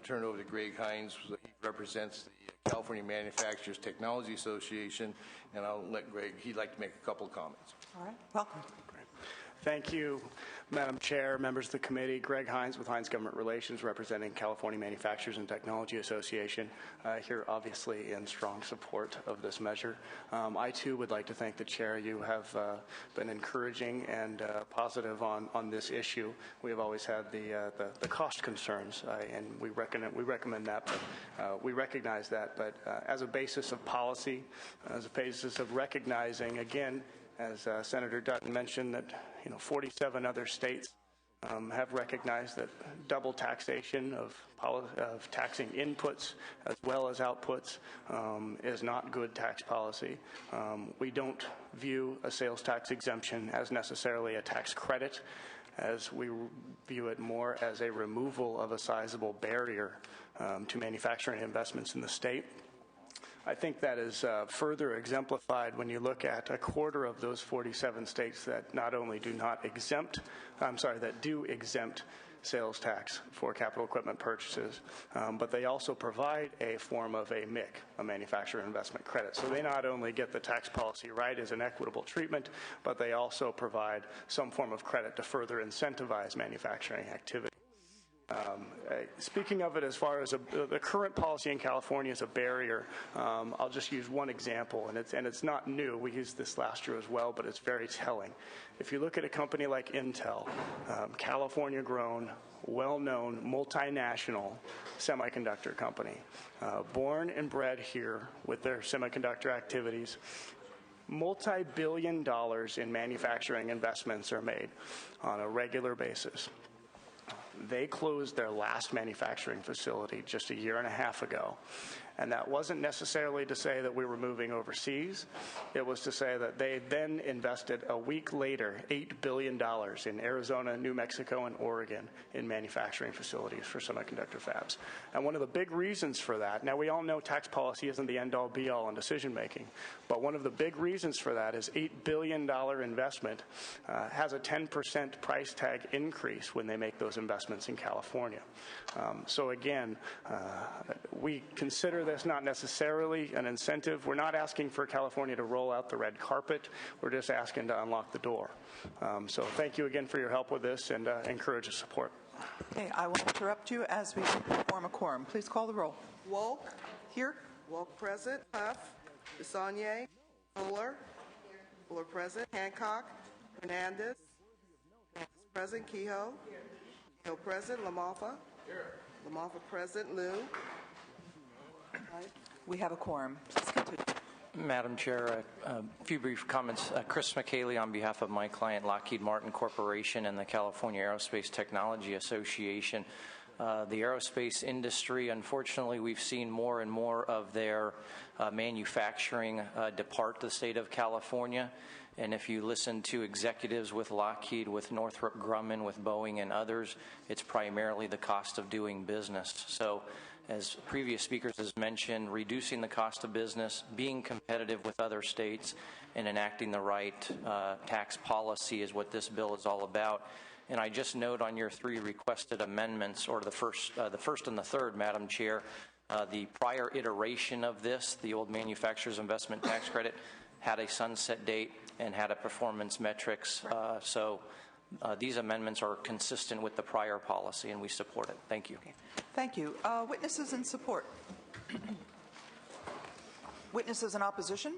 turn it over to Greg Hines. He represents the California Manufacturers Technology Association, and I'll let Greg, he'd like to make a couple of comments. All right, welcome. Thank you, Madam Chair, members of the committee. Greg Hines with Hines Government Relations, representing California Manufacturers and Technology Association, here obviously in strong support of this measure. I too would like to thank the chair. You have been encouraging and positive on this issue. We have always had the cost concerns, and we recommend that, but we recognize that. But as a basis of policy, as a basis of recognizing, again, as Senator Dutton mentioned, that 47 other states have recognized that double taxation of taxing inputs as well as outputs is not good tax policy. We don't view a sales tax exemption as necessarily a tax credit, as we view it more as a removal of a sizable barrier to manufacturing investments in the state. I think that is further exemplified when you look at a quarter of those 47 states that not only that do exempt sales tax for capital equipment purchases, but they also provide a form of a MIC, a manufacturer investment credit. So they not only get the tax policy right as an equitable treatment, but they also provide some form of credit to further incentivize manufacturing activity. Speaking of it as far as the current policy in California is a barrier, I'll just use one example, and it's not new. We used this last year as well, but it's very telling. If you look at a company like Intel, California-grown, well-known, multinational semiconductor company, born and bred here with their semiconductor activities, multi-billion dollars in manufacturing investments are made on a regular basis. They closed their last manufacturing facility just a year and a half ago. And that wasn't necessarily to say that we were moving overseas. It was to say that they then invested a week later $8 billion in Arizona, New Mexico, and Oregon in manufacturing facilities for semiconductor fabs. And one of the big reasons for that, now we all know tax policy isn't the end-all be-all in decision-making, but one of the big reasons for that is $8 billion investment has a 10% price tag increase when they make those investments in California. So again, we consider this not necessarily an incentive. We're not asking for California to roll out the red carpet. We're just asking to unlock the door. So thank you again for your help with this, and encourage the support. Okay, I will interrupt you as we form a quorum. Please call the roll. Wolk. Here. Wolk present. Huff. Bisognier. Fuller. Fuller present. Hancock. Hernandez. Present. Kehoe. Kehoe present. LaMalfa. LaMalfa present. Liu. We have a quorum. Please continue. Madam Chair, a few brief comments. Chris McKaylee on behalf of my client Lockheed Martin Corporation and the California Aerospace Technology Association. The aerospace industry, unfortunately, we've seen more and more of their manufacturing depart the state of California. And if you listen to executives with Lockheed, with Northrop Grumman, with Boeing and others, it's primarily the cost of doing business. So as previous speakers has mentioned, reducing the cost of business, being competitive with other states, and enacting the right tax policy is what this bill is all about. And I just note on your three requested amendments, or the first and the third, Madam Chair, the prior iteration of this, the old manufacturer's investment tax credit, had a sunset date and had a performance metrics. So these amendments are consistent with the prior policy, and we support it. Thank you. Okay. Thank you. Witnesses in support. Witnesses in opposition.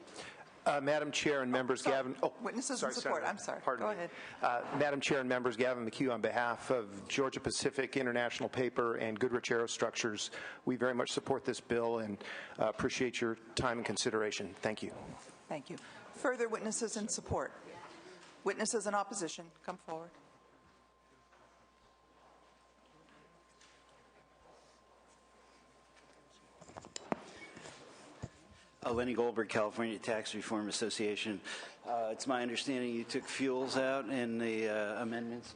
Madam Chair and members, Gavin. Oh, witnesses sorry, in support. Senator. I'm sorry. Pardon Go me. ahead. Madam Chair and members, Gavin McHugh on behalf of Georgia Pacific International Paper and Goodrich Aerostructures. We very much support this bill and appreciate your time and consideration. Thank you. Thank you. Further witnesses in support. Witnesses in opposition, come forward. Lenny Goldberg, California Tax Reform Association. It's my understanding you took fuels out in the amendments. Is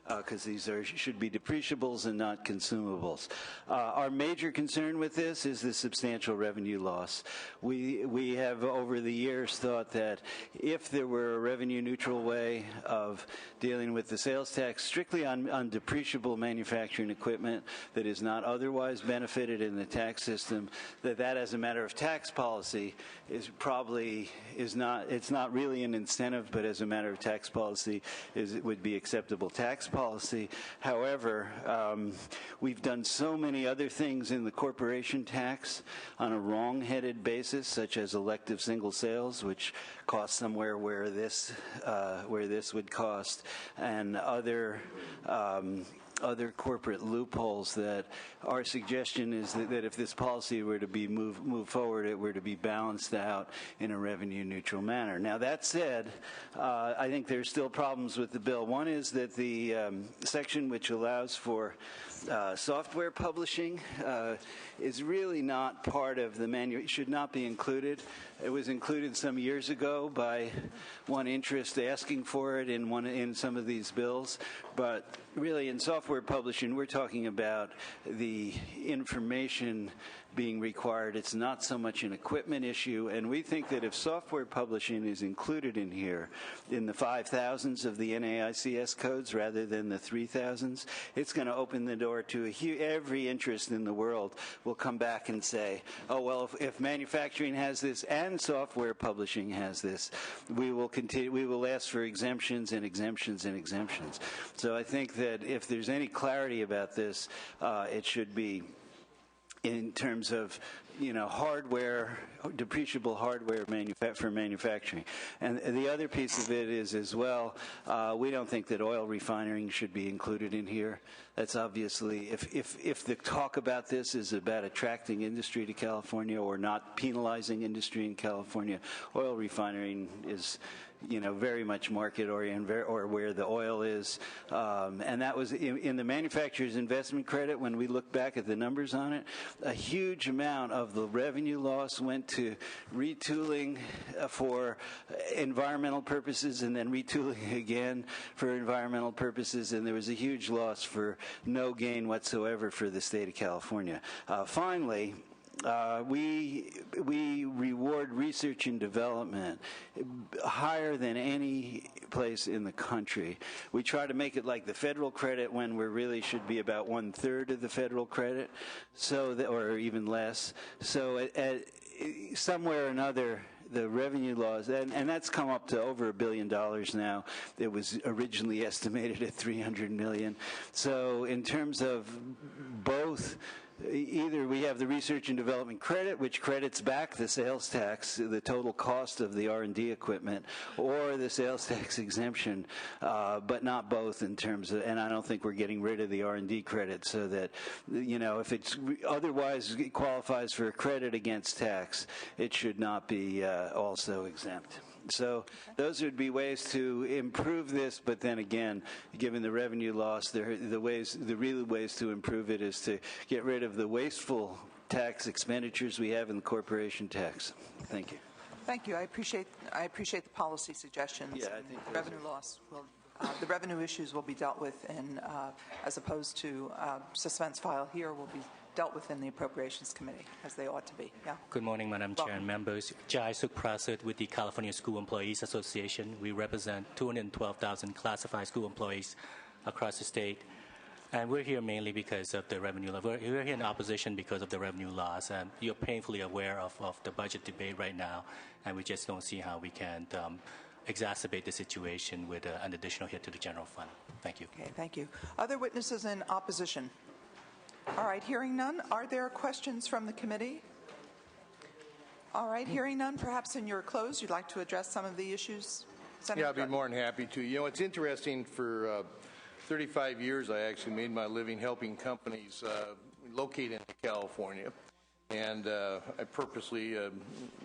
that because these should be depreciables and not consumables. Our major concern with this is the substantial revenue loss. We have over the years thought that if there were a revenue neutral way of dealing with the sales tax strictly on depreciable manufacturing equipment that is not otherwise benefited in the tax system, that as a matter of tax policy it's not really an incentive, but as a matter of tax policy it would be acceptable tax policy. However, we've done so many other things in the corporation tax on a wrong-headed basis, such as elective single sales, which cost somewhere where this would cost, and other corporate loopholes, that our suggestion is that if this policy were to be moved forward, it were to be balanced out in a revenue neutral manner. Now, that said, I think there's still problems with the bill. One is that the section which allows for software publishing is really not part of the manual. It should not be included. It was included some years ago by one interest asking for it in some of these bills, but really in software publishing we're talking about the information being required. It's not so much an equipment issue, and we think that if software publishing is included in here in the 5,000s of the NAICS codes rather than the 3,000s, it's going to open the door to every interest in the world will come back and say, oh, well, if manufacturing has this and software publishing has this, we will continue. We will ask for exemptions and exemptions and exemptions. So I think that if there's any clarity about this, it should be in terms of, hardware, depreciable hardware for manufacturing. And the other piece of it is as well, we don't think that oil refining should be included in here. That's obviously, if the talk about this is about attracting industry to California or not penalizing industry in California, oil refining is very much market-oriented, or where the oil is. And that was in the manufacturer's investment credit. When we look back at the numbers on it, a huge amount of the revenue loss went to retooling for environmental purposes and then retooling again for environmental purposes, and there was a huge loss for no gain whatsoever for the state of California. Finally, we reward research and development higher than any place in the country. We try to make it like the federal credit when we really should be about 1/3 of the federal credit, or even less. So somewhere or another, the revenue laws, and that's come up to over $1 billion now. It was originally estimated at $300 million. So in terms of both, either we have the research and development credit, which credits back the sales tax, the total cost of the R&D equipment, or the sales tax exemption, but not both in terms of, and I don't think we're getting rid of the R&D credit, so that, if it's otherwise qualifies for a credit against tax, it should not be also exempt. So those would be ways to improve this, but then again, given the revenue loss, the real ways to improve it is to get rid of the wasteful tax expenditures we have in the corporation tax. Thank you. Thank you. I appreciate the policy suggestions. Yeah, I think revenue loss will. The revenue issues will be dealt with as opposed to suspense file here, will be dealt with in the Appropriations Committee, as they ought to be. Yeah. Good morning, Madam Chair and members. Jai Sukh-Prasad with the California School Employees Association. We represent 212,000 classified school employees across the state. And we're here mainly because of the revenue loss. We're here in opposition because of the revenue loss. And you're painfully aware of the budget debate right now. And we just don't see how we can exacerbate the situation with an additional hit to the general fund. Thank you. Okay, thank you. Other witnesses in opposition? All right, hearing none. Are there questions from the committee? All right, hearing none. Perhaps in your close, you'd like to address some of the issues? Senator I'd be more than happy to. It's interesting. For 35 years, I actually made my living helping companies locate in California. And I purposely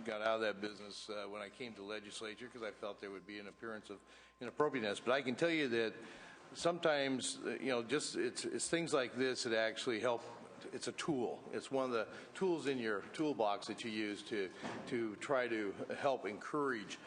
got out of that business when I came to the legislature because I felt there would be an appearance of inappropriateness. But I can tell you that sometimes, just it's things like this that actually help it's a tool. It's one of the tools in your toolbox that you use to try to help encourage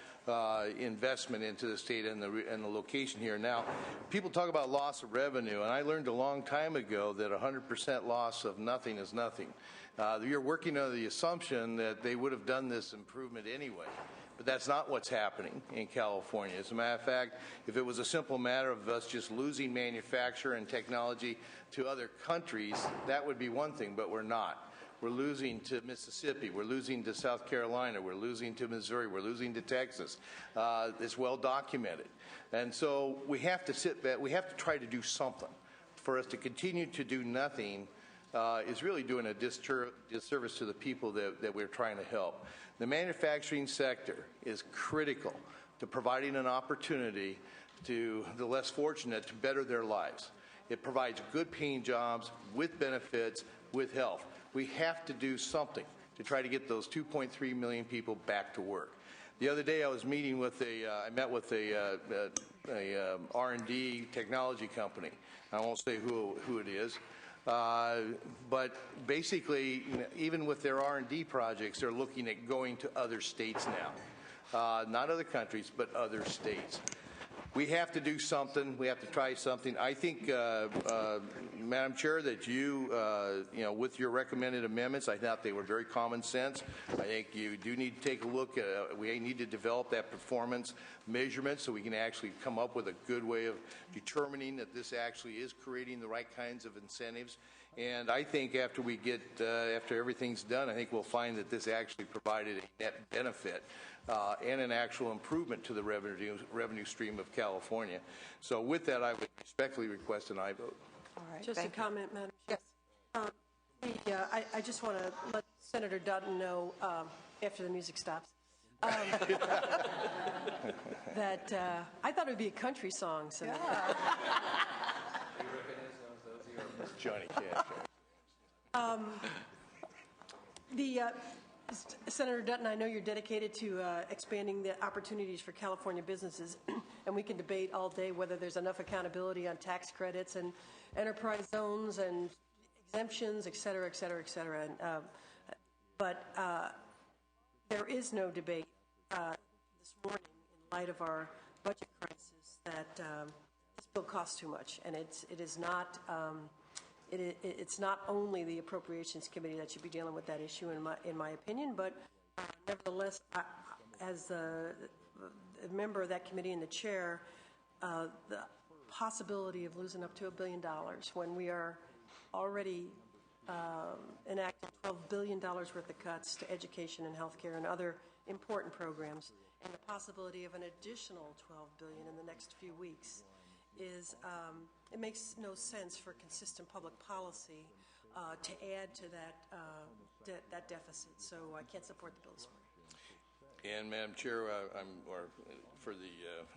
investment into the state and the location here. Now, people talk about loss of revenue, and I learned a long time ago that 100% loss of nothing is nothing. You're working under the assumption that they would have done this improvement anyway. But that's not what's happening in California. As a matter of fact, if it was a simple matter of us just losing manufacture and technology to other countries, that would be one thing, but we're not. We're losing to Mississippi. We're losing to South Carolina. We're losing to Missouri. We're losing to Texas. It's well documented. And so we have to sit back. We have to try to do something. For us to continue to do nothing is really doing a disservice to the people that we're trying to help. The manufacturing sector is critical to providing an opportunity to the less fortunate to better their lives. It provides good paying jobs with benefits, with health. We have to do something to try to get those 2.3 million people back to work. The other day I was meeting with I met with a R&D technology company. I won't say who it is. But basically, even with their R&D projects, they're looking at going to other states now. Not other countries, but other states. We have to do something. We have to try something. I think, Madam Chair, that you with your recommended amendments, I thought they were very common sense. I think you do need to take a look at, we need to develop that performance measurement so we can actually come up with a good way of determining that this actually is creating the right kinds of incentives. And I think after we get, after everything's done, I think we'll find that this actually provided a net benefit and an actual improvement to the revenue stream of California. So with that, I would respectfully request an aye vote. All right, Just a thank you. comment, Madam Chair. I just want to let Senator Dutton know, after the music stops, that I thought it would be a country song. So. Yeah. Johnny Cash. Senator Dutton, I know you're dedicated to expanding the opportunities for California businesses, and we can debate all day whether there's enough accountability on tax credits and enterprise zones and exemptions, et cetera, et cetera, et cetera. But there is no debate this morning in light of our budget crisis that this bill costs too much, and it is not. It's not only the Appropriations Committee that should be dealing with that issue, in my opinion, but nevertheless, as a member of that committee and the chair, the possibility of losing up to $1 billion when we are already enacting $12 billion worth of cuts to education and healthcare and other important programs, and the possibility of an additional $12 billion in the next few weeks is. It makes no sense for consistent public policy to add to that deficit. So I can't support the bill this morning. And Madam Chair,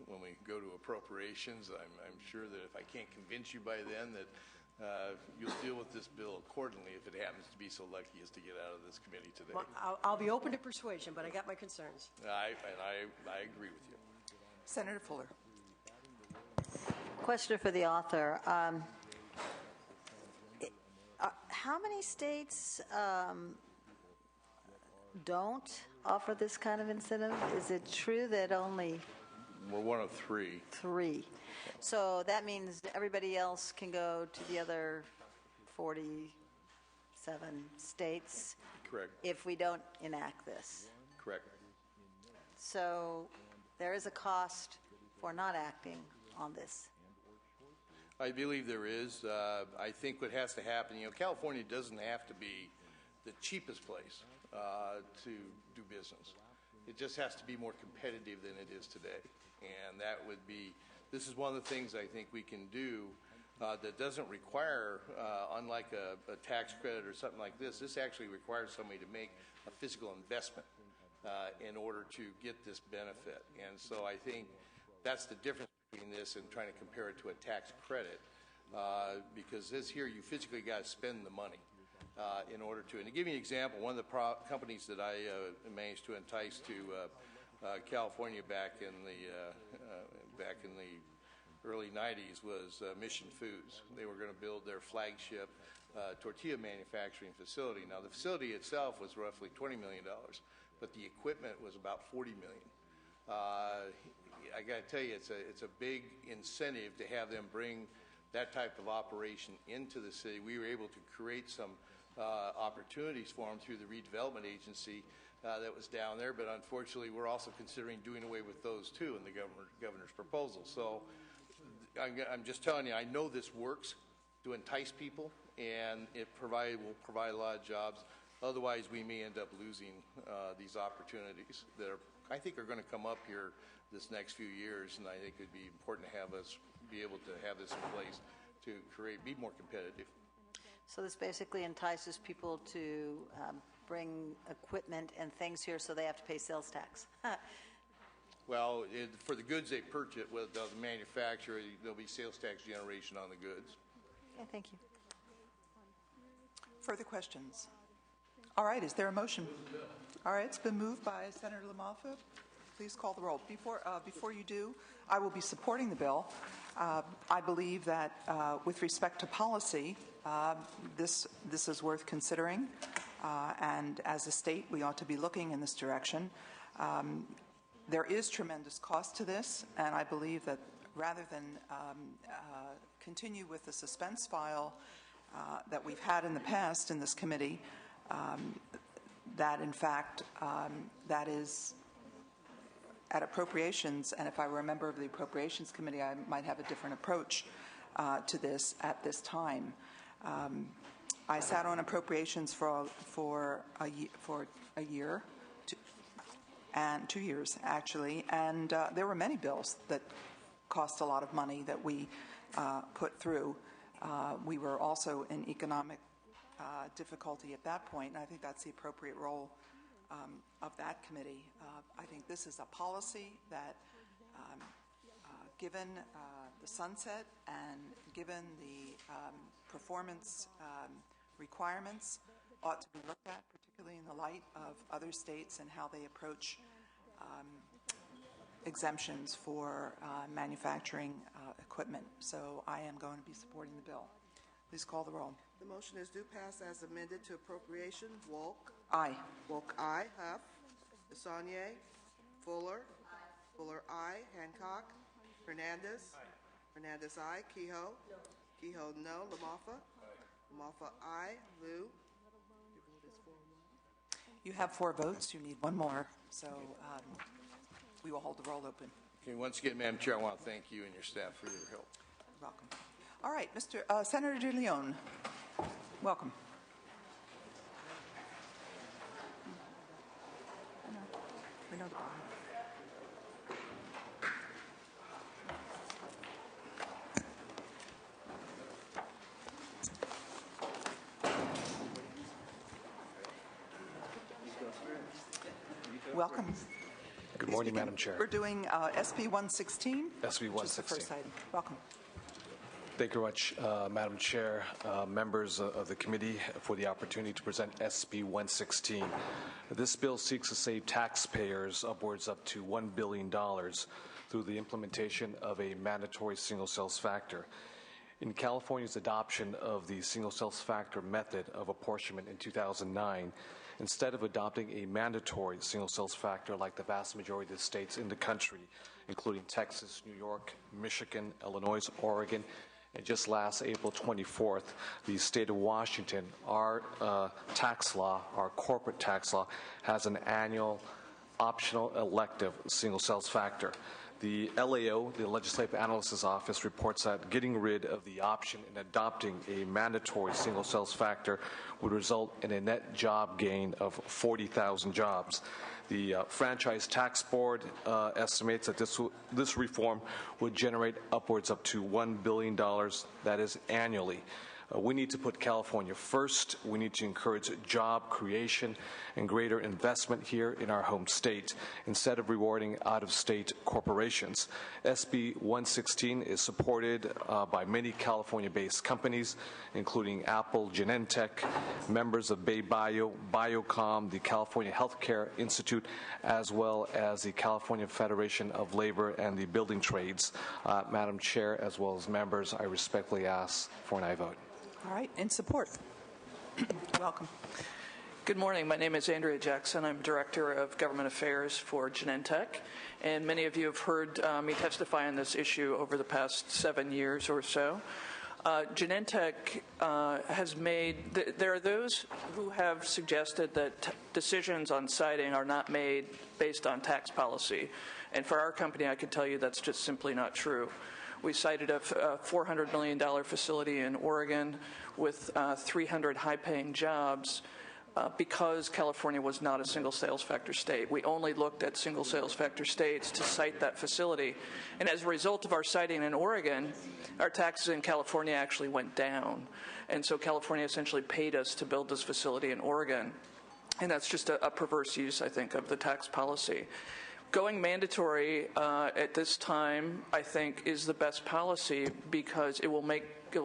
when we go to appropriations, I'm sure that if I can't convince you by then that you'll deal with this bill accordingly if it happens to be so lucky as to get out of this committee today. Well, I'll be open to persuasion, but I got my concerns. I agree with you. Senator Fuller. Question for the author. How many states don't offer this kind of incentive? Is it true that only... We're one of three. Three. So that means everybody else can go to the other 47 states? Correct. If we don't enact this? Correct. So there is a cost for not acting on this? I believe there is. I think what has to happen, California doesn't have to be the cheapest place to do business. It just has to be more competitive than it is today. And that would be, this is one of the things I think we can do that doesn't require, unlike a tax credit or something like this actually requires somebody to make a physical investment in order to get this benefit. And so I think that's the difference between this and trying to compare it to a tax credit, because this here, you physically got to spend the money in order to. And to give you an example, one of the companies that I managed to entice to California back in the early 90s was Mission Foods. They were going to build their flagship tortilla manufacturing facility. Now, the facility itself was roughly $20 million, but the equipment was about $40 million. I got to tell you, it's a big incentive to have them bring that type of operation into the city. We were able to create some opportunities for them through the redevelopment agency that was down there, but unfortunately, we're also considering doing away with those too in the governor's proposal. So I'm just telling you, I know this works to entice people, and it will provide a lot of jobs. Otherwise, we may end up losing these opportunities that I think are going to come up here this next few years, and I think it would be important to have us be able to have this in place to be more competitive. So this basically entices people to bring equipment and things here, so they have to pay sales tax. Well, for the goods they purchase with the manufacturer, there'll be sales tax generation on the goods. Okay, thank you. Further questions? All right, is there a motion? All right, it's been moved by Senator LaMalfa. Please call the roll. Before you do, I will be supporting the bill. I believe that with respect to policy, this is worth considering, and as a state, we ought to be looking in this direction. There is tremendous cost to this, and I believe that rather than continue with the suspense file that we've had in the past in this committee, that in fact, that is at appropriations, and if I were a member of the Appropriations Committee, I might have a different approach to this at this time. I sat on appropriations for a year, and 2 years actually, and there were many bills that cost a lot of money that we put through. We were also in economic difficulty at that point, and I think that's the appropriate role of that committee. I think this is a policy that, given the sunset and given the performance requirements, ought to be looked at, particularly in the light of other states and how they approach exemptions for manufacturing equipment. So I am going to be supporting the bill. Please call the roll. The motion is due pass as amended to appropriation. Walk. Aye. Walk, aye. Huff. Desaulnier. Fuller. Fuller, aye. Hancock. Hernandez. Hernandez, aye. Kehoe. Kehoe, no. LaMalfa. LaMalfa, aye. Liu. You have 4 votes. You need 1 more. So we will hold the roll open. Okay, once again, Madam Chair, I want to thank you and your staff for your help. You're welcome. All right, Senator De Leon, welcome. We know the problem. Welcome. Good morning, Madam Chair. We're doing SB 116. SB 116. Which is the first item. Welcome. Thank you very much, Madam Chair, members of the committee, for the opportunity to present SB 116. This bill seeks to save taxpayers upwards up to $1 billion through the implementation of a mandatory single sales factor. In California's adoption of the single sales factor method of apportionment in 2009, instead of adopting a mandatory single sales factor like the vast majority of the states in the country, including Texas, New York, Michigan, Illinois, Oregon, and just last April 24th, the state of Washington, our tax law, our corporate tax law, has an annual optional elective single sales factor. The LAO, the Legislative Analyst's Office, reports that getting rid of the option and adopting a mandatory single sales factor would result in a net job gain of 40,000 jobs. The Franchise Tax Board estimates that this reform would generate upwards up to $1 billion, that is annually. We need to put California first. We need to encourage job creation and greater investment here in our home state instead of rewarding out-of-state corporations. SB 116 is supported by many California-based companies, including Apple, Genentech, members of Bay Bio, Biocom, the California Healthcare Institute, as well as the California Federation of Labor and the Building Trades. Madam Chair, as well as members, I respectfully ask for an aye vote. All right, in support. Welcome. Good morning. My name is Andrea Jackson. I'm Director of Government Affairs for Genentech, and many of you have heard me testify on this issue over the past 7 years or so. Genentech has made, there are those who have suggested that decisions on siting are not made based on tax policy. And for our company, I can tell you that's just simply not true. We cited a $400 million facility in Oregon with 300 high-paying jobs because California was not a single sales factor state. We only looked at single sales factor states to cite that facility. And as a result of our citing in Oregon, our taxes in California actually went down. And so California essentially paid us to build this facility in Oregon. And that's just a perverse use, I think, of the tax policy. Going mandatory at this time, I think, is the best policy because it will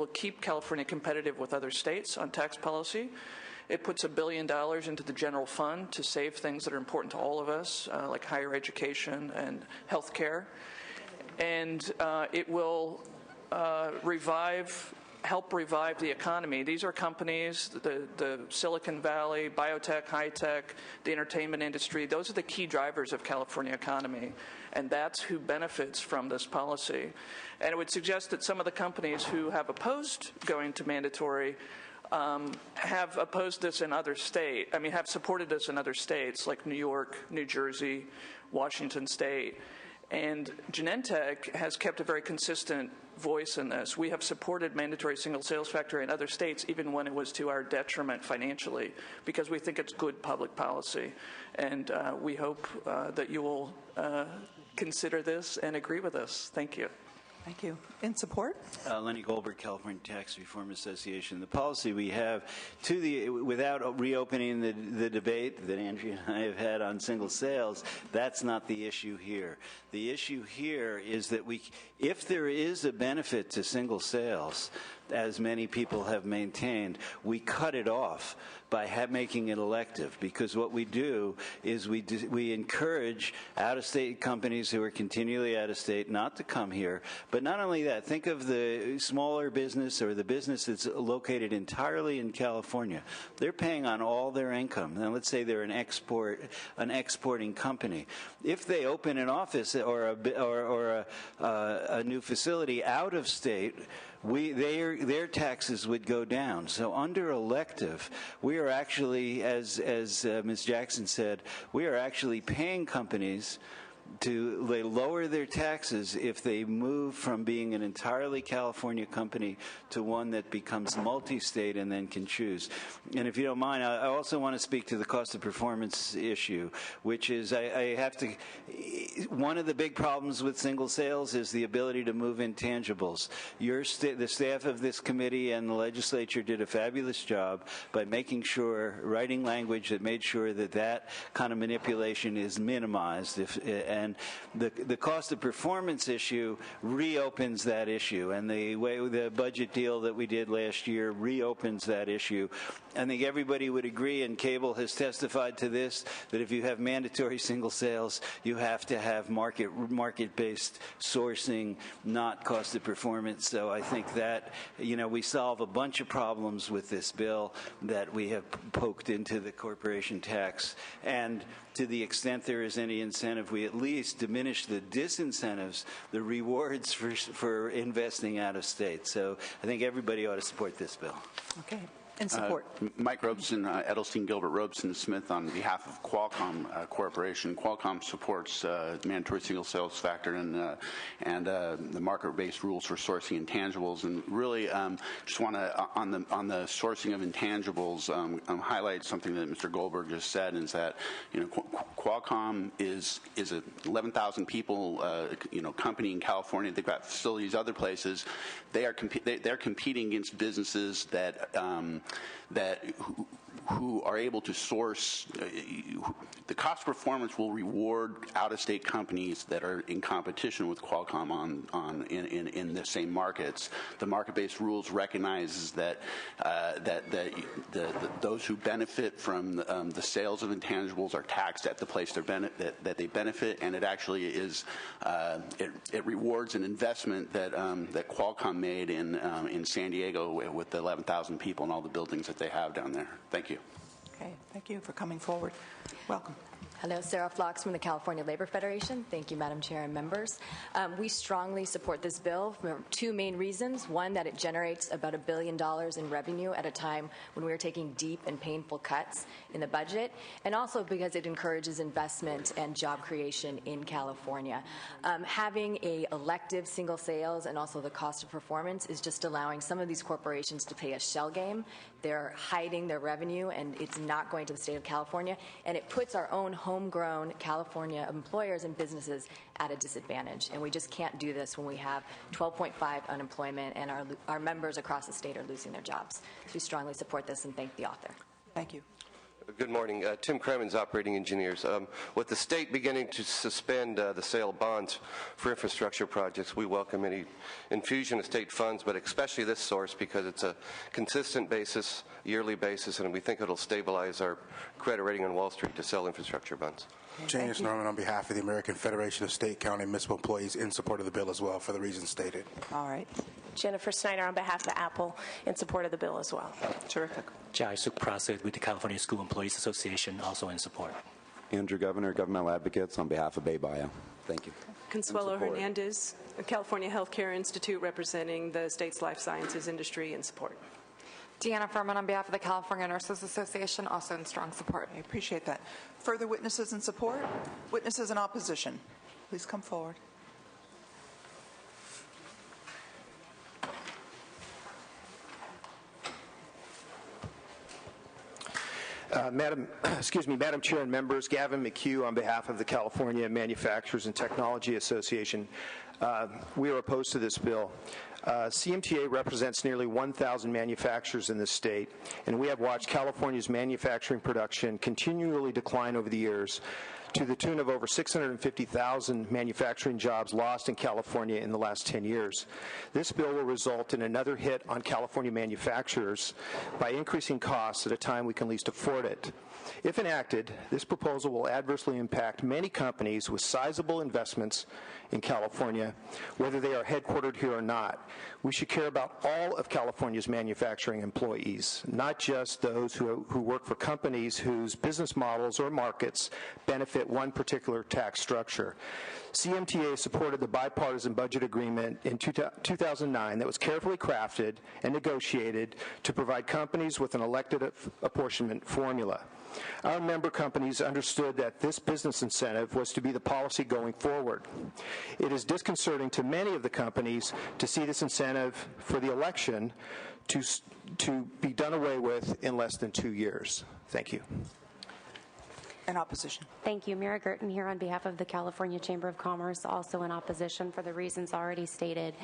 keep California competitive with other states on tax policy. It puts $1 billion into the general fund to save things that are important to all of us, like higher education and health care. And it will help revive the economy. These are companies, the Silicon Valley, biotech, high-tech, the entertainment industry. Those are the key drivers of California economy, and that's who benefits from this policy. And it would suggest that some of the companies who have opposed going to mandatory have opposed this in other states. I mean, have supported this in other states like New York, New Jersey, Washington State. And Genentech has kept a very consistent voice in this. We have supported mandatory single sales factor in other states, even when it was to our detriment financially, because we think it's good public policy. And we hope that you will consider this and agree with us. Thank you. Thank you. In support? Lenny Goldberg, California Tax Reform Association. The policy we have, without reopening the debate that Andrea and I have had on single sales, that's not the issue here. The issue here is that if there is a benefit to single sales, as many people have maintained, we cut it off by making it elective, because what we do is we encourage out-of-state companies who are continually out-of-state not to come here. But not only that, think of the smaller business or the business that's located entirely in California. They're paying on all their income. Now, let's say they're an exporting company. If they open an office or a new facility out of state, their taxes would go down. So under elective, we are actually, as Ms. Jackson said, we are actually paying companies they lower their taxes if they move from being an entirely California company to one that becomes multi-state and then can choose. And if you don't mind, I also want to speak to the cost of performance issue, which is one of the big problems with single sales is the ability to move intangibles. The staff of this committee and the legislature did a fabulous job by writing language that made sure that kind of manipulation is minimized. And the cost of performance issue reopens that issue, and the budget deal that we did last year reopens that issue. I think everybody would agree, and Cable has testified to this, that if you have mandatory single sales, you have to have market-based sourcing, not cost of performance. So I think that, we solve a bunch of problems with this bill that we have poked into the corporation tax. And to the extent there is any incentive, we at least diminish the disincentives, the rewards for investing out of state. So I think everybody ought to support this bill. Okay. In support. Mike Robeson, Edelstein Gilbert Robeson Smith on behalf of Qualcomm Corporation. Qualcomm supports mandatory single sales factor and the market-based rules for sourcing intangibles. And really, just want to on the sourcing of intangibles, highlight something that Mr. Goldberg just said, is that Qualcomm is a 11,000 people company in California. They've got facilities other places. They're competing against businesses that who are able to source, the cost performance will reward out-of-state companies that are in competition with Qualcomm in the same markets. The market-based rules recognizes that those who benefit from the sales of intangibles are taxed at the place that they benefit, and it actually is it rewards an investment that Qualcomm made in San Diego with the 11,000 people and all the buildings that they have down there. Thank you. Okay, thank you for coming forward. Welcome. Hello, Sarah Flox from the California Labor Federation. Thank you, Madam Chair and members. We strongly support this bill for two main reasons. One, that it generates about $1 billion in revenue at a time when we are taking deep and painful cuts in the budget, and also because it encourages investment and job creation in California. Having a elective single sales and also the cost of performance is just allowing some of these corporations to play a shell game. They're hiding their revenue, and it's not going to the state of California, and it puts our own homegrown California employers and businesses at a disadvantage. And we just can't do this when we have 12.5 unemployment and our members across the state are losing their jobs. So we strongly support this and thank the author. Thank you. Good morning. Tim Kremens, Operating Engineers. With the state beginning to suspend the sale of bonds for infrastructure projects, we welcome any infusion of state funds, but especially this source because it's a consistent basis, yearly basis, and we think it'll stabilize our credit rating on Wall Street to sell infrastructure bonds. James Norman on behalf of the American Federation of State, County, and Municipal Employees in support of the bill as well for the reasons stated. All right. Jennifer Snyder on behalf of Apple in support of the bill as well. Terrific. Jai Sukhprasad with the California School Employees Association, also in support. Andrew Governor, Governmental Advocates on behalf of Bay Bio. Thank you. Consuelo Hernandez, California Healthcare Institute representing the state's life sciences industry in support. Deanna Furman on behalf of the California Nurses Association, also in strong support. I appreciate that. Further witnesses in support? Witnesses in opposition? Please come forward. Madam Chair and members, Gavin McHugh on behalf of the California Manufacturers and Technology Association. We are opposed to this bill. CMTA represents nearly 1,000 manufacturers in this state, and we have watched California's manufacturing production continually decline over the years to the tune of over 650,000 manufacturing jobs lost in California in the last 10 years. This bill will result in another hit on California manufacturers by increasing costs at a time we can least afford it. If enacted, this proposal will adversely impact many companies with sizable investments in California, whether they are headquartered here or not. We should care about all of California's manufacturing employees, not just those who work for companies whose business models or markets benefit one particular tax structure. CMTA supported the bipartisan budget agreement in 2009 that was carefully crafted and negotiated to provide companies with an elected apportionment formula. Our member companies understood that this business incentive was to be the policy going forward. It is disconcerting to many of the companies to see this incentive for the election to be done away with in less than 2 years. Thank you. In opposition. Thank you. Mira Girton here on behalf of the California Chamber of Commerce, also in opposition for the reasons already stated.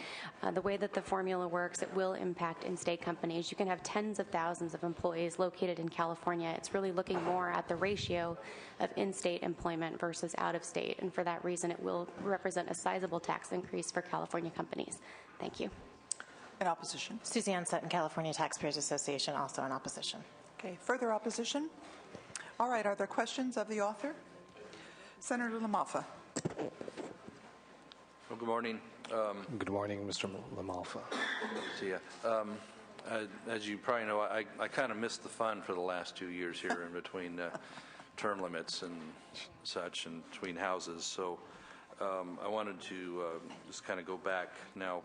The way that the formula works, it will impact in-state companies. You can have tens of thousands of employees located in California. It's really looking more at the ratio of in-state employment versus out-of-state, and for that reason, it will represent a sizable tax increase for California companies. Thank you. In opposition. Suzanne Sutton, California Taxpayers Association, also in opposition. Okay, further opposition? All right, are there questions of the author? Senator LaMalfa. Well, good morning. Good morning, Mr. LaMalfa. See ya. As you probably know, I kind of missed the fun for the last 2 years here in between term limits and such and between houses. So I wanted to just kind of go back. Now,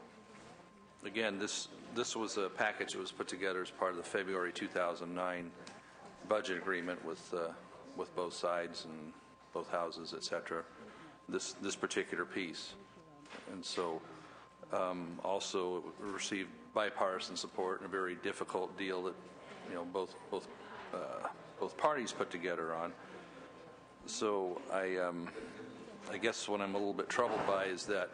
again, this was a package that was put together as part of the February 2009 budget agreement with both sides and both houses, et cetera, this particular piece. And so also received bipartisan support in a very difficult deal that, you know, both parties put together on. So I guess what I'm a little bit troubled by is that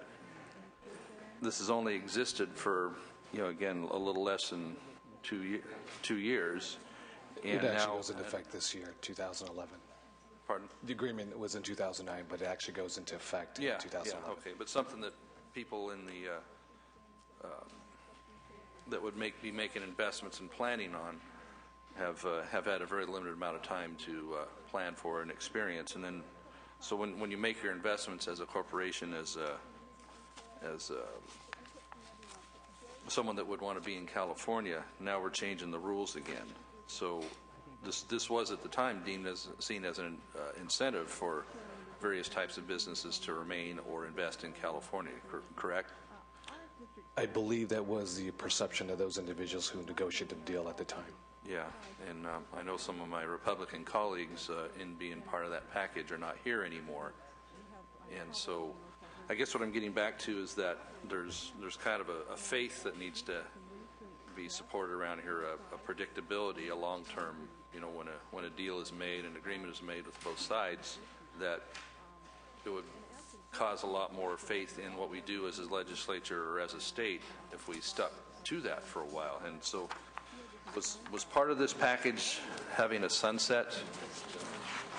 this has only existed for, you know, again, a little less than 2 years. It actually goes into effect this year, 2011. Pardon? The agreement was in 2009, but it actually goes into effect in 2011. Yeah, okay, but something that people in the that would be making investments and planning on have had a very limited amount of time to plan for and experience, and then so when you make your investments as a corporation, as someone that would want to be in California, now we're changing the rules again. So this was at the time seen as an incentive for various types of businesses to remain or invest in California, correct? I believe that was the perception of those individuals who negotiated the deal at the time. Yeah, and I know some of my Republican colleagues in being part of that package are not here anymore. And so I guess what I'm getting back to is that there's kind of a faith that needs to be supported around here, a predictability, a long-term, when a deal is made, an agreement is made with both sides, that it would cause a lot more faith in what we do as a legislature or as a state if we stuck to that for a while. And so was part of this package having a sunset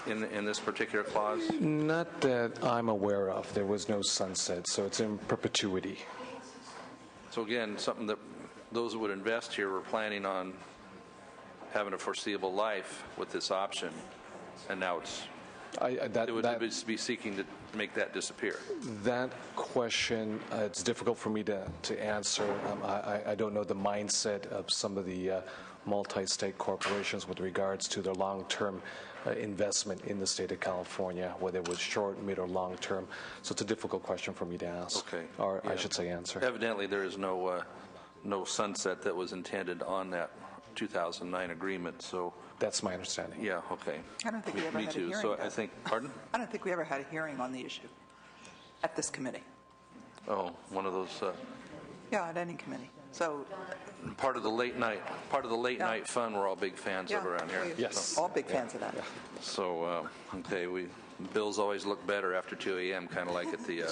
in this particular clause? Not that I'm aware of. There was no sunset, so it's in perpetuity. So again, something that those who would invest here were planning on having a foreseeable life with this option, and now it would be seeking to make that disappear. That question, it's difficult for me to answer. I don't know the mindset of some of the multi-state corporations with regards to their long-term investment in the state of California, whether it was short, mid, or long-term. So it's a difficult question for me to ask, or I should say answer. Evidently, there is no sunset that was intended on that 2009 agreement. So that's my understanding. Yeah. Okay. I don't think we ever had a hearing. Me too. So I think. Pardon? I don't think we ever had a hearing on the issue at this committee. Oh, one of those. Yeah, at any committee. So. Part of the late night night fun. We're all big fans of around here. Yes. So, all big fans of that. Yeah. So okay, bills always look better after 2 a.m. Kind of like at the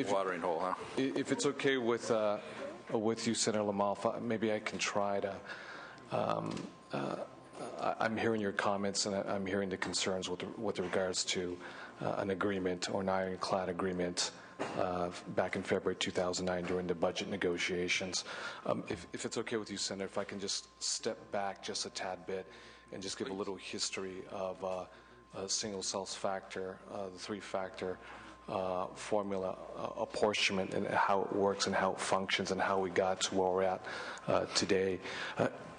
watering hole, huh? If it's okay with you, Senator Lamalfa, maybe I can try to. I'm hearing your comments, and I'm hearing the concerns with regards to an agreement or an ironclad agreement back in February 2009 during the budget negotiations. If it's okay with you, Senator, if I can just step back just a tad bit and just give a little history of a single sales factor, the three-factor formula apportionment, and how it works and how it functions and how we got to where we're at today.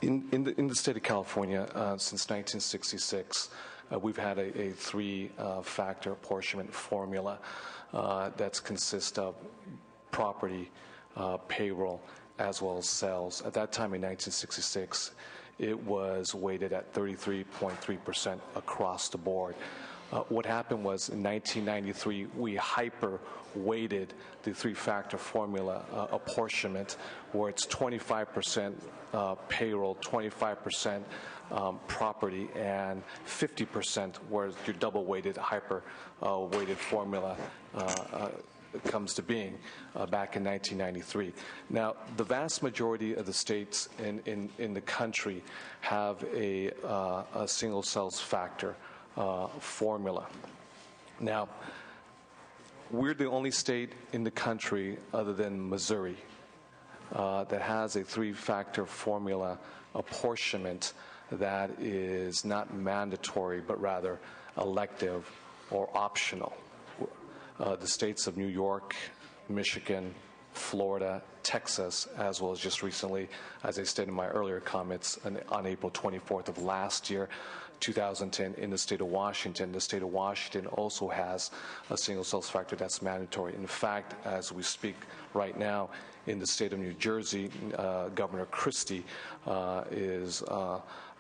In the state of California, since 1966, we've had a three-factor apportionment formula that consists of property, payroll, as well as sales. At that time in 1966, it was weighted at 33.3% across the board. What happened was in 1993, we hyper-weighted the three-factor formula apportionment, where it's 25% payroll, 25% property, and 50% where your double-weighted, hyper-weighted formula comes to being back in 1993. Now, the vast majority of the states in the country have a single sales factor formula. Now, we're the only state in the country other than Missouri that has a three-factor formula apportionment that is not mandatory but rather elective or optional. The states of New York, Michigan, Florida, Texas, as well as just recently, as I stated in my earlier comments, on April 24th of last year, 2010, in the state of Washington. The state of Washington also has a single sales factor that's mandatory. In fact, as we speak right now, in the state of New Jersey, Governor Christie is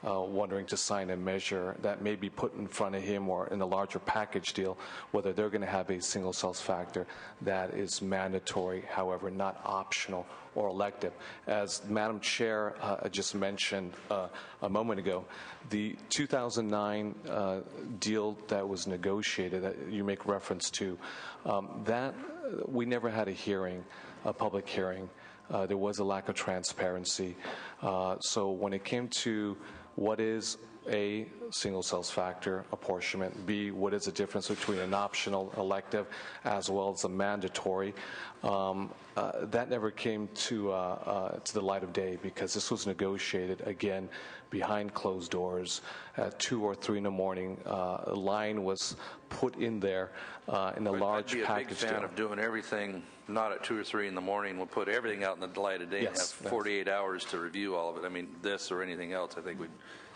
wondering to sign a measure that may be put in front of him or in a larger package deal, whether they're going to have a single sales factor that is mandatory, however, not optional or elective. As Madam Chair just mentioned a moment ago, the 2009 deal that was negotiated, that you make reference to, that we never had a hearing, a public hearing. There was a lack of transparency. So when it came to what is A, single sales factor apportionment, B, what is the difference between an optional elective as well as a mandatory. That never came to the light of day because this was negotiated, again, behind closed doors at 2 or 3 in the morning. A line was put in there in a large package deal. I'd be a big fan of doing everything not at 2 or 3 in the morning. We'll put everything out in the light of day and have 48 hours to review all of it. I mean, this or anything else, I think we'd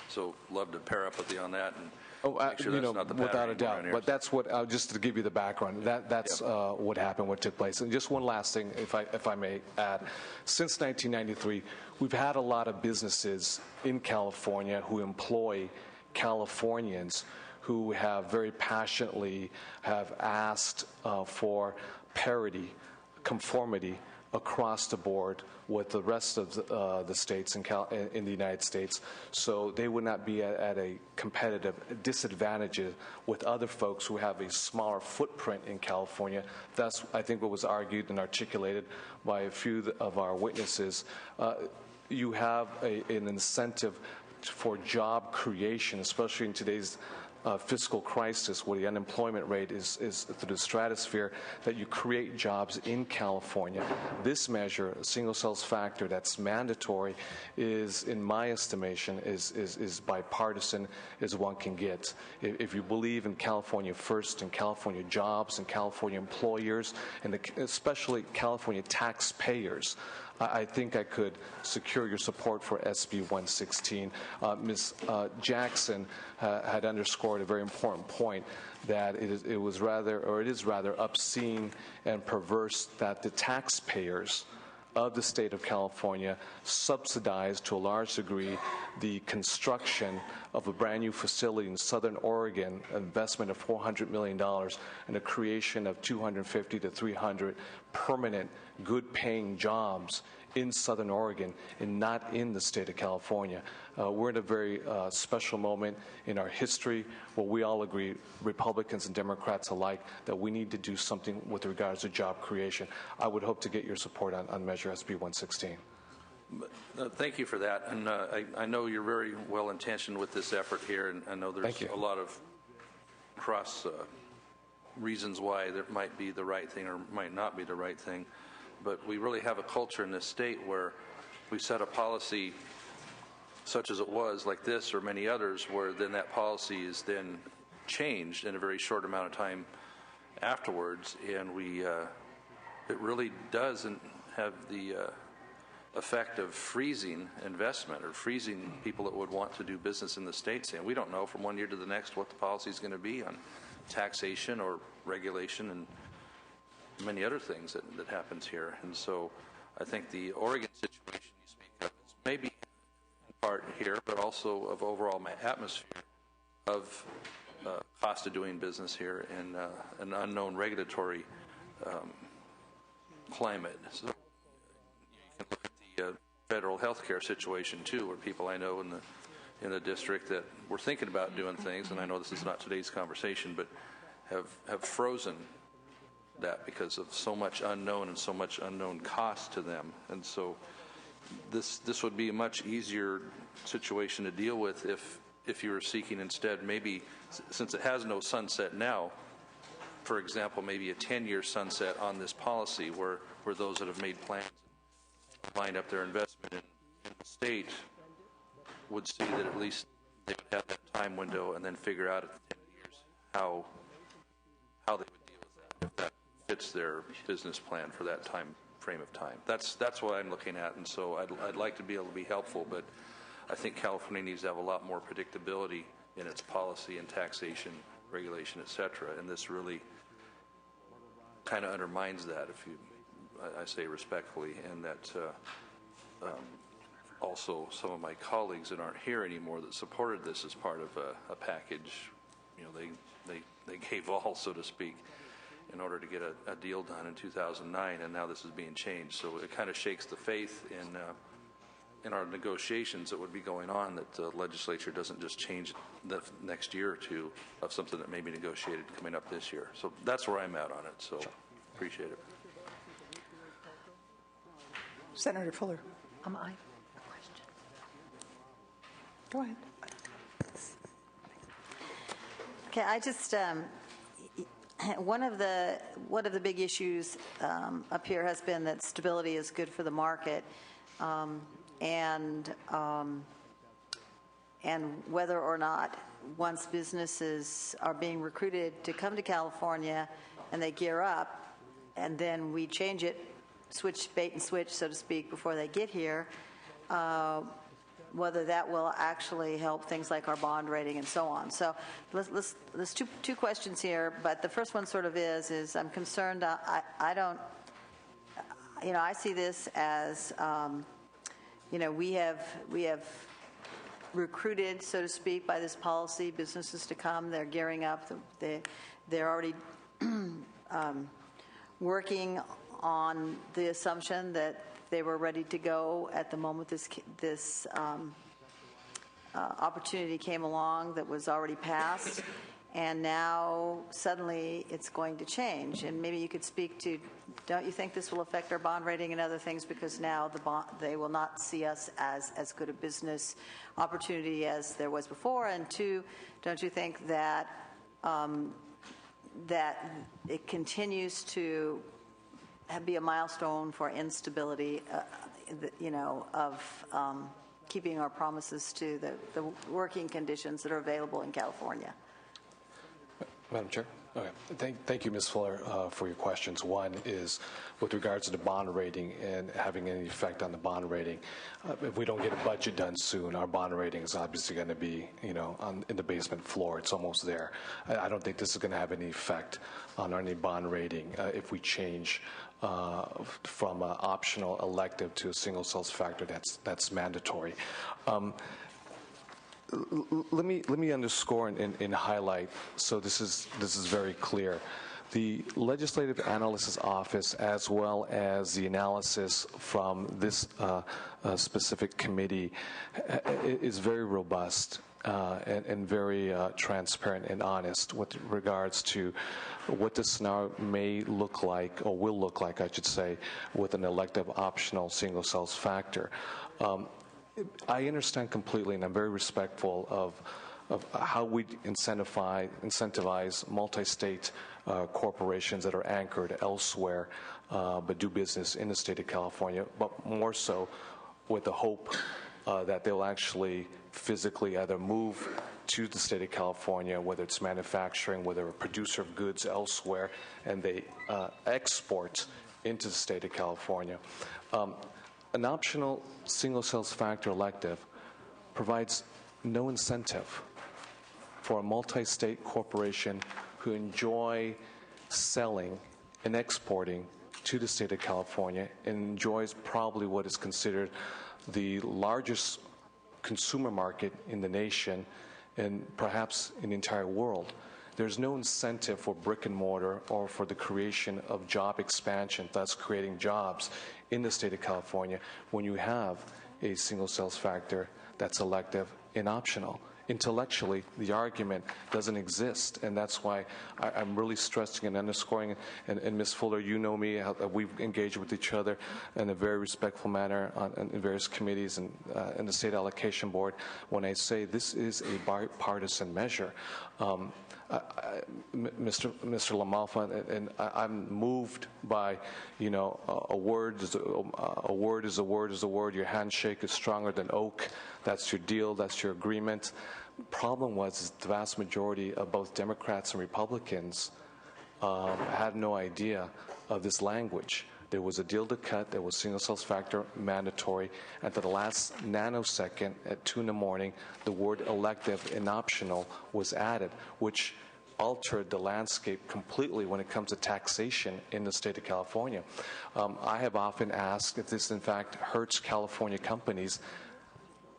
so love to pair up with you on that and make sure that's not the pattern without a doubt. around here. But that's what, just to give you the background, that's what happened, what took place. And just one last thing, if I may add. Since 1993, we've had a lot of businesses in California who employ Californians who have very passionately have asked for parity, conformity across the board with the rest of the states in the United States, so they would not be at a competitive disadvantage with other folks who have a smaller footprint in California. That's, I think, what was argued and articulated by a few of our witnesses. You have an incentive for job creation, especially in today's fiscal crisis where the unemployment rate is through the stratosphere, that you create jobs in California. This measure, a single sales factor that's mandatory, is, in my estimation, is bipartisan as one can get. If you believe in California first and California jobs and California employers and especially California taxpayers, I think I could secure your support for SB 116. Ms. Jackson had underscored a very important point that it is rather obscene and perverse that the taxpayers of the state of California subsidize to a large degree the construction of a brand new facility in Southern Oregon, an investment of $400 million, and the creation of 250 to 300 permanent, good-paying jobs in Southern Oregon and not in the state of California. We're in a very special moment in our history where we all agree, Republicans and Democrats alike, that we need to do something with regards to job creation. I would hope to get your support on Measure SB 116. Thank you for that. And I know you're very well-intentioned with this effort here, and I know there's a lot of cross reasons why there might be the right thing or might not be the right thing. But we really have a culture in this state where we set a policy such as it was, like this or many others, where then that policy is then changed in a very short amount of time afterwards, and it really doesn't have the effect of freezing investment or freezing people that would want to do business in the state, saying we don't know from one year to the next what the policy is going to be on taxation or regulation and many other things that happens here. And so I think the Oregon situation you speak of is maybe in part here, but also of overall atmosphere of cost of doing business here and an unknown regulatory climate. So you can look at the federal health care situation too, where people I know in the district that were thinking about doing things, and I know this is not today's conversation, but have frozen that because of so much unknown and so much unknown cost to them. And so this would be a much easier situation to deal with if you were seeking instead, maybe since it has no sunset now, for example, maybe a 10-year sunset on this policy where those that have made plans lined up their investment in the state would see that at least they would have that time window and then figure out at 10 years how they would deal with that if that fits their business plan for that frame of time. That's what I'm looking at, and so I'd like to be able to be helpful, but I think California needs to have a lot more predictability in its policy and taxation, regulation, et cetera, and this really kind of undermines that, I say respectfully, and that also some of my colleagues that aren't here anymore that supported this as part of a package, they gave all, so to speak, in order to get a deal done in 2009, and now this is being changed. So it kind of shakes the faith in our negotiations that would be going on, that the legislature doesn't just change the next year or two of something that may be negotiated coming up this year. So that's where I'm at on it, so appreciate it. Senator Fuller. I Go ahead. Okay, I just one of the big issues up here has been that stability is good for the market, and whether or not once businesses are being recruited to come to California and they gear up, and then we change it, bait and switch, so to speak, before they get here. Whether that will actually help things like our bond rating and so on. So there's two questions here, but the first one sort of is I'm concerned. I don't, I see this as, we have recruited, so to speak, by this policy, businesses to come. They're gearing up. They're already working on the assumption that they were ready to go at the moment this opportunity came along that was already passed, and now suddenly it's going to change. And maybe you could speak to, don't you think this will affect our bond rating and other things, because now they will not see us as good a business opportunity as there was before? And two, don't you think that that it continues to be a milestone for instability, of keeping our promises to the working conditions that are available in California? Madam Chair? Okay. Thank you, Ms. Fuller, for your questions. One is with regards to the bond rating and having any effect on the bond rating. If we don't get a budget done soon, our bond rating is obviously going to be, in the basement floor. It's almost there. I don't think this is going to have any effect on any bond rating if we change from an optional elective to a single sales factor that's mandatory. Let me underscore and highlight, so this is very clear. The Legislative Analyst's Office, as well as the analysis from this specific committee, is very robust and very transparent and honest with regards to what this scenario may look like, or will look like, I should say, with an elective optional single sales factor. I understand completely, and I'm very respectful of how we incentivize multi-state corporations that are anchored elsewhere but do business in the state of California, but more so with the hope that they'll actually physically either move to the state of California, whether it's manufacturing, whether a producer of goods elsewhere, and they export into the state of California. An optional single sales factor elective provides no incentive for a multi-state corporation who enjoy selling and exporting to the state of California and enjoys probably what is considered the largest consumer market in the nation and perhaps in the entire world. There's no incentive for brick and mortar or for the creation of job expansion, thus creating jobs in the state of California when you have a single sales factor that's elective and optional. Intellectually, the argument doesn't exist, and that's why I'm really stressing and underscoring, and Ms. Fuller, you know me, we've engaged with each other in a very respectful manner in various committees and in the State Allocation Board, when I say this is a bipartisan measure. Mr. LaMalfa, and I'm moved by, a word is a word is a word is a word. Your handshake is stronger than oak. That's your deal. That's your agreement. Problem was the vast majority of both Democrats and Republicans had no idea of this language. There was a deal to cut. There was single sales factor mandatory. And to the last nanosecond at 2 in the morning, the word elective and optional was added, which altered the landscape completely when it comes to taxation in the state of California. I have often asked if this, in fact, hurts California companies.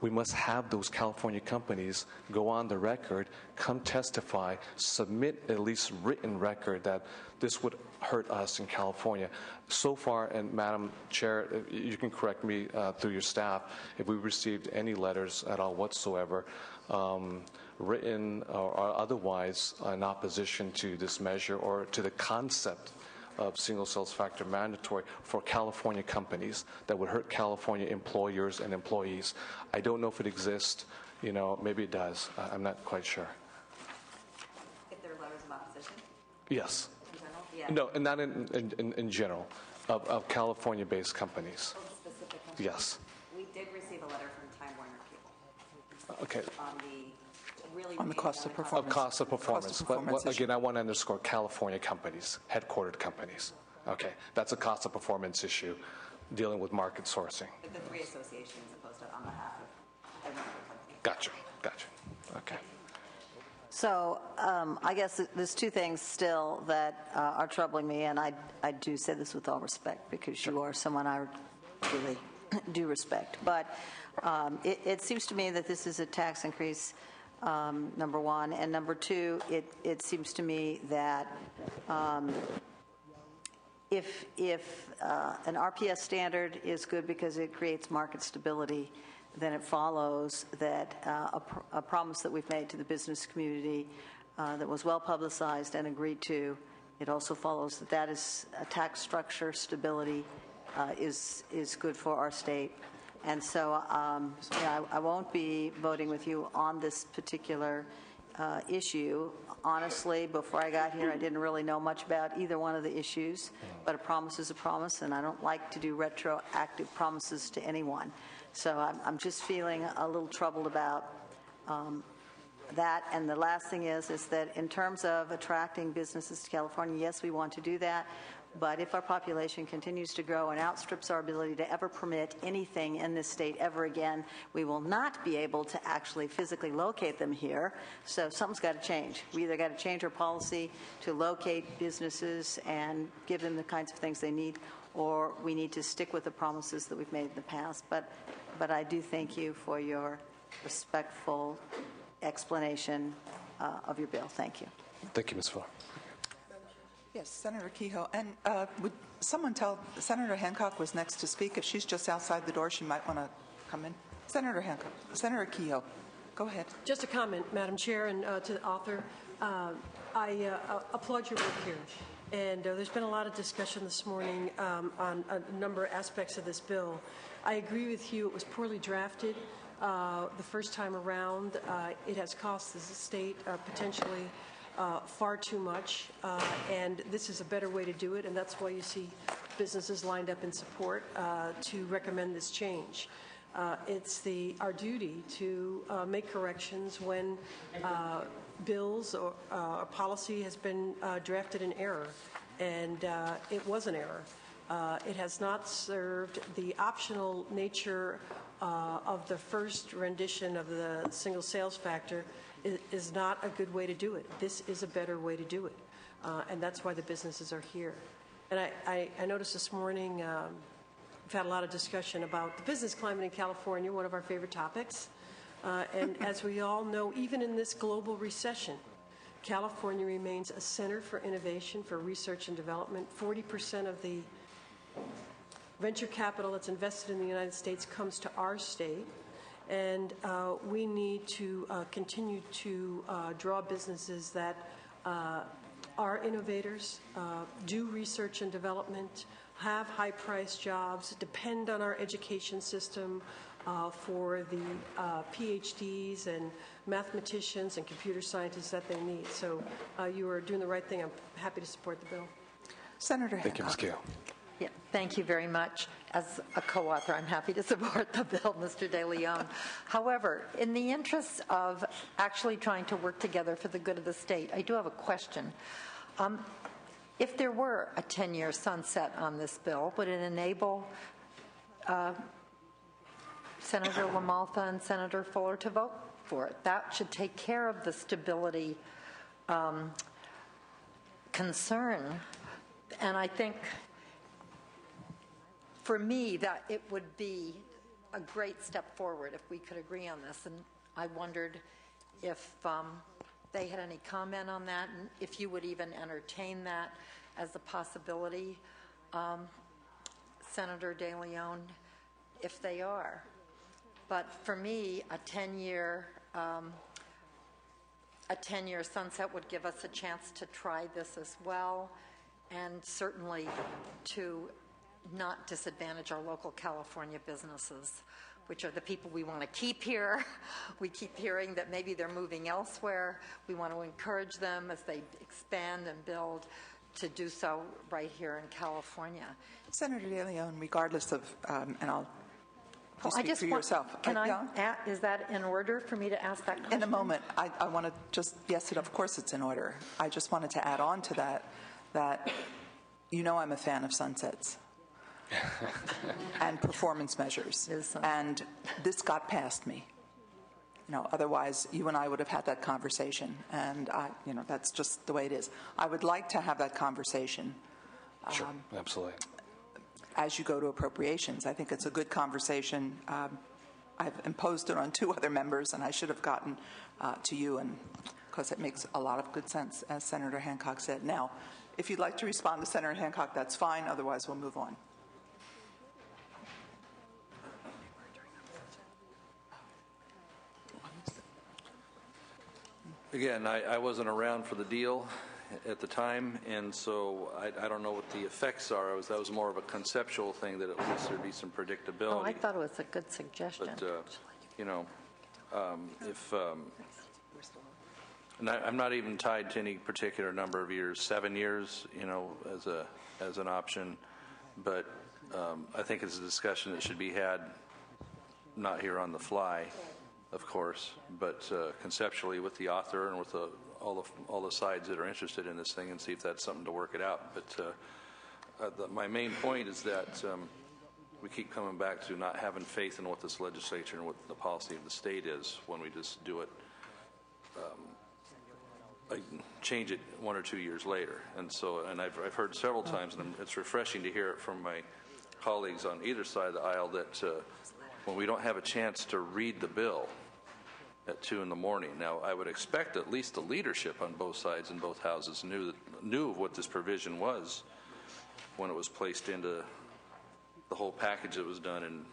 We must have those California companies go on the record, come testify, submit at least written record that this would hurt us in California. So far, and Madam Chair, you can correct me through your staff, if we received any letters at all whatsoever, written or otherwise, in opposition to this measure or to the concept of single sales factor mandatory for California companies that would hurt California employers and employees. I don't know if it exists. Maybe it does. I'm not quite sure. Yes. In general? Yeah. No, and not in general, of California-based companies. Specific companies? Yes. We did receive a letter from Time Warner Cable. Okay. On the cost of performance. Of cost of performance. Performance Again, I want to underscore California companies, headquartered companies. Okay. That's a cost of performance issue dealing with market sourcing. But the three associations opposed it on behalf of every company. Gotcha. Okay. So I guess there's two things still that are troubling me, and I do say this with all respect because you are someone I really do respect. But it seems to me that this is a tax increase, number one. And number two, it seems to me that if an RPS standard is good because it creates market stability, then it follows that a promise that we've made to the business community that was well publicized and agreed to, it also follows that is a tax structure stability is good for our state. And so I won't be voting with you on this particular issue. Honestly, before I got here, I didn't really know much about either one of the issues, but a promise is a promise, and I don't like to do retroactive promises to anyone. So I'm just feeling a little troubled about that. And the last thing is that in terms of attracting businesses to California, yes, we want to do that. But if our population continues to grow and outstrips our ability to ever permit anything in this state ever again, we will not be able to actually physically locate them here. So something's got to change. We either got to change our policy to locate businesses and give them the kinds of things they need, or we need to stick with the promises that we've made in the past. But I do thank you for your respectful explanation of your bill. Thank you. Thank you, Ms. Fuller. Yes, Senator Kehoe. And would someone tell Senator Hancock was next to speak? If she's just outside the door, she might want to come in. Senator Hancock. Senator Kehoe. Go ahead. Just a comment, Madam Chair, and to the author. I applaud your work here. And there's been a lot of discussion this morning on a number of aspects of this bill. I agree with you. It was poorly drafted the first time around. It has cost the state potentially far too much, and this is a better way to do it, and that's why you see businesses lined up in support to recommend this change. It's our duty to make corrections when bills or policy has been drafted in error, and it was an error. It has not served the optional nature of the first rendition of the single sales factor is not a good way to do it. This is a better way to do it, and that's why the businesses are here. And I noticed this morning we've had a lot of discussion about the business climate in California, one of our favorite topics. And as we all know, even in this global recession, California remains a center for innovation, for research and development. 40% of the venture capital that's invested in the United States comes to our state. And we need to continue to draw businesses that are innovators, do research and development, have high-priced jobs, depend on our education system for the PhDs and mathematicians and computer scientists that they need. So you are doing the right thing. I'm happy to support the bill. Senator Hancock. Thank you, Ms. Kehoe. Yeah, thank you very much. As a co-author, I'm happy to support the bill, Mr. De Leon. However, in the interest of actually trying to work together for the good of the state, I do have a question. If there were a 10-year sunset on this bill, would it enable Senator LaMalfa and Senator Fuller to vote for it? That should take care of the stability concern. And I think, for me, that it would be a great step forward if we could agree on this. And I wondered if they had any comment on that, and if you would even entertain that as a possibility, Senator De Leon, if they are. But for me, a 10-year sunset would give us a chance to try this as well, and certainly to not disadvantage our local California businesses which are the people we want to keep here. We keep hearing that maybe they're moving elsewhere. We want to encourage them as they expand and build to do so right here in California. Senator De Leon, regardless of, and I'll you I speak just for want, yourself. Can is that in order for me to ask that question? In a moment, I want to just, yes, of course it's in order. I just wanted to add on to that you know I'm a fan of sunsets and performance measures. And this got past me. Otherwise, you and I would have had that conversation. And, that's just the way it is. I would like to have that conversation. Sure, absolutely. As you go to appropriations. I think it's a good conversation. I've imposed it on 2 other members, and I should have gotten to you, and because it makes a lot of good sense, as Senator Hancock said. Now, if you'd like to respond to Senator Hancock, that's fine. Otherwise, we'll move on. Again, I wasn't around for the deal at the time, and so I don't know what the effects are. That was more of a conceptual thing, that at least there'd be some predictability. Oh, I thought it was a good suggestion. But, and I'm not even tied to any particular number of years, 7 years, as an option. But I think it's a discussion that should be had, not here on the fly, of course, but conceptually with the author and with all the sides that are interested in this thing, and see if that's something to work it out. But my main point is that we keep coming back to not having faith in what this legislature and what the policy of the state is when we just do it, change it 1 or 2 years later. And I've heard several times, and it's refreshing to hear it from my colleagues on either side of the aisle, that when we don't have a chance to read the bill at 2 in the morning. Now, I would expect at least the leadership on both sides in both houses knew what this provision was when it was placed into the whole package that was done in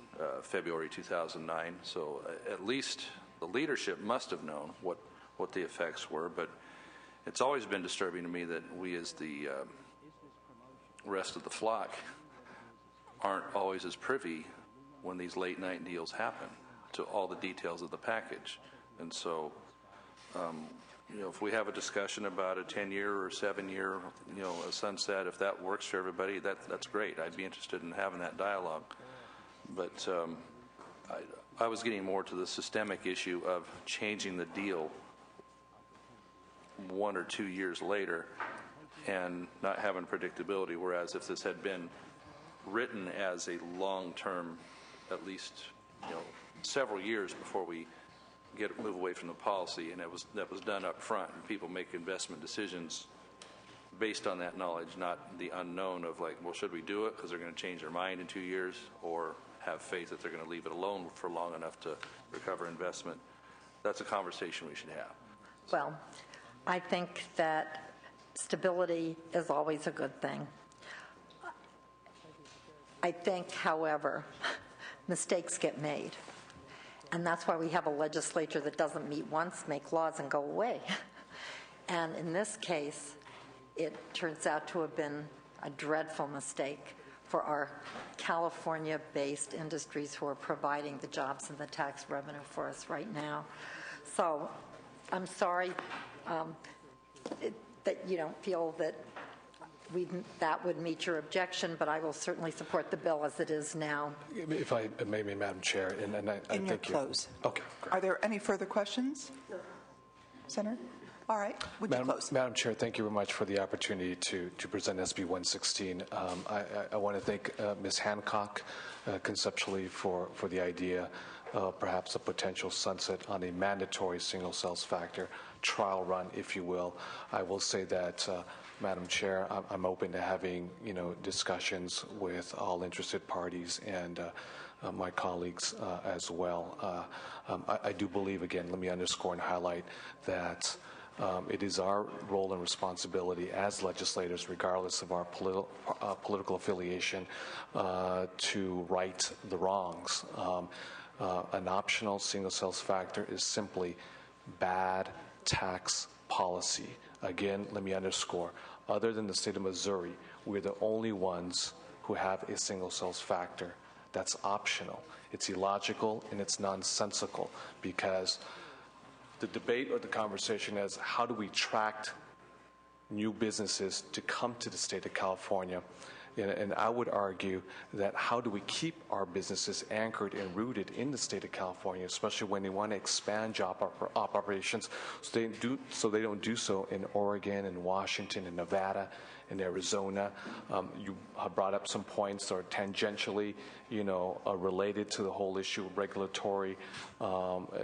February 2009. So at least the leadership must have known what the effects were. But it's always been disturbing to me that we, as the rest of the flock, aren't always as privy when these late night deals happen to all the details of the package. And so, if we have a discussion about a 10-year or 7-year, a sunset, if that works for everybody, that's great. I'd be interested in having that dialogue. But I was getting more to the systemic issue of changing the deal 1 or 2 years later and not having predictability, whereas if this had been written as a long-term, at least several years before we move away from the policy, and that was done up front, and people make investment decisions based on that knowledge, not the unknown of should we do it because they're going to change their mind in 2 years, or have faith that they're going to leave it alone for long enough to recover investment. That's a conversation we should have. Well, I think that stability is always a good thing. I think, however, mistakes get made. And that's why we have a legislature that doesn't meet once, make laws, and go away. And in this case, it turns out to have been a dreadful mistake for our California-based industries who are providing the jobs and the tax revenue for us right now. So I'm sorry that you don't feel that that would meet your objection, but I will certainly support the bill as it is now. If I may, Madam Chair, and I In your thank you. close. Okay, great. Are there any further questions? No. Senator? All right. Would you close? Madam Chair, thank you very much for the opportunity to present SB 116. I want to thank Ms. Hancock conceptually for the idea of perhaps a potential sunset on a mandatory single sales factor trial run, if you will. I will say that, Madam Chair, I'm open to having discussions with all interested parties and my colleagues as well. I do believe, again, let me underscore and highlight that it is our role and responsibility as legislators, regardless of our political affiliation, to right the wrongs. An optional single sales factor is simply bad tax policy. Again, let me underscore, other than the state of Missouri, we're the only ones who have a single sales factor That's optional. It's illogical and it's nonsensical because the debate or the conversation is how do we attract new businesses to come to the state of California? And I would argue that how do we keep our businesses anchored and rooted in the state of California, especially when they want to expand job operations, so they don't do so in Oregon and Washington and Nevada and Arizona. You brought up some points that are tangentially, related to the whole issue of regulatory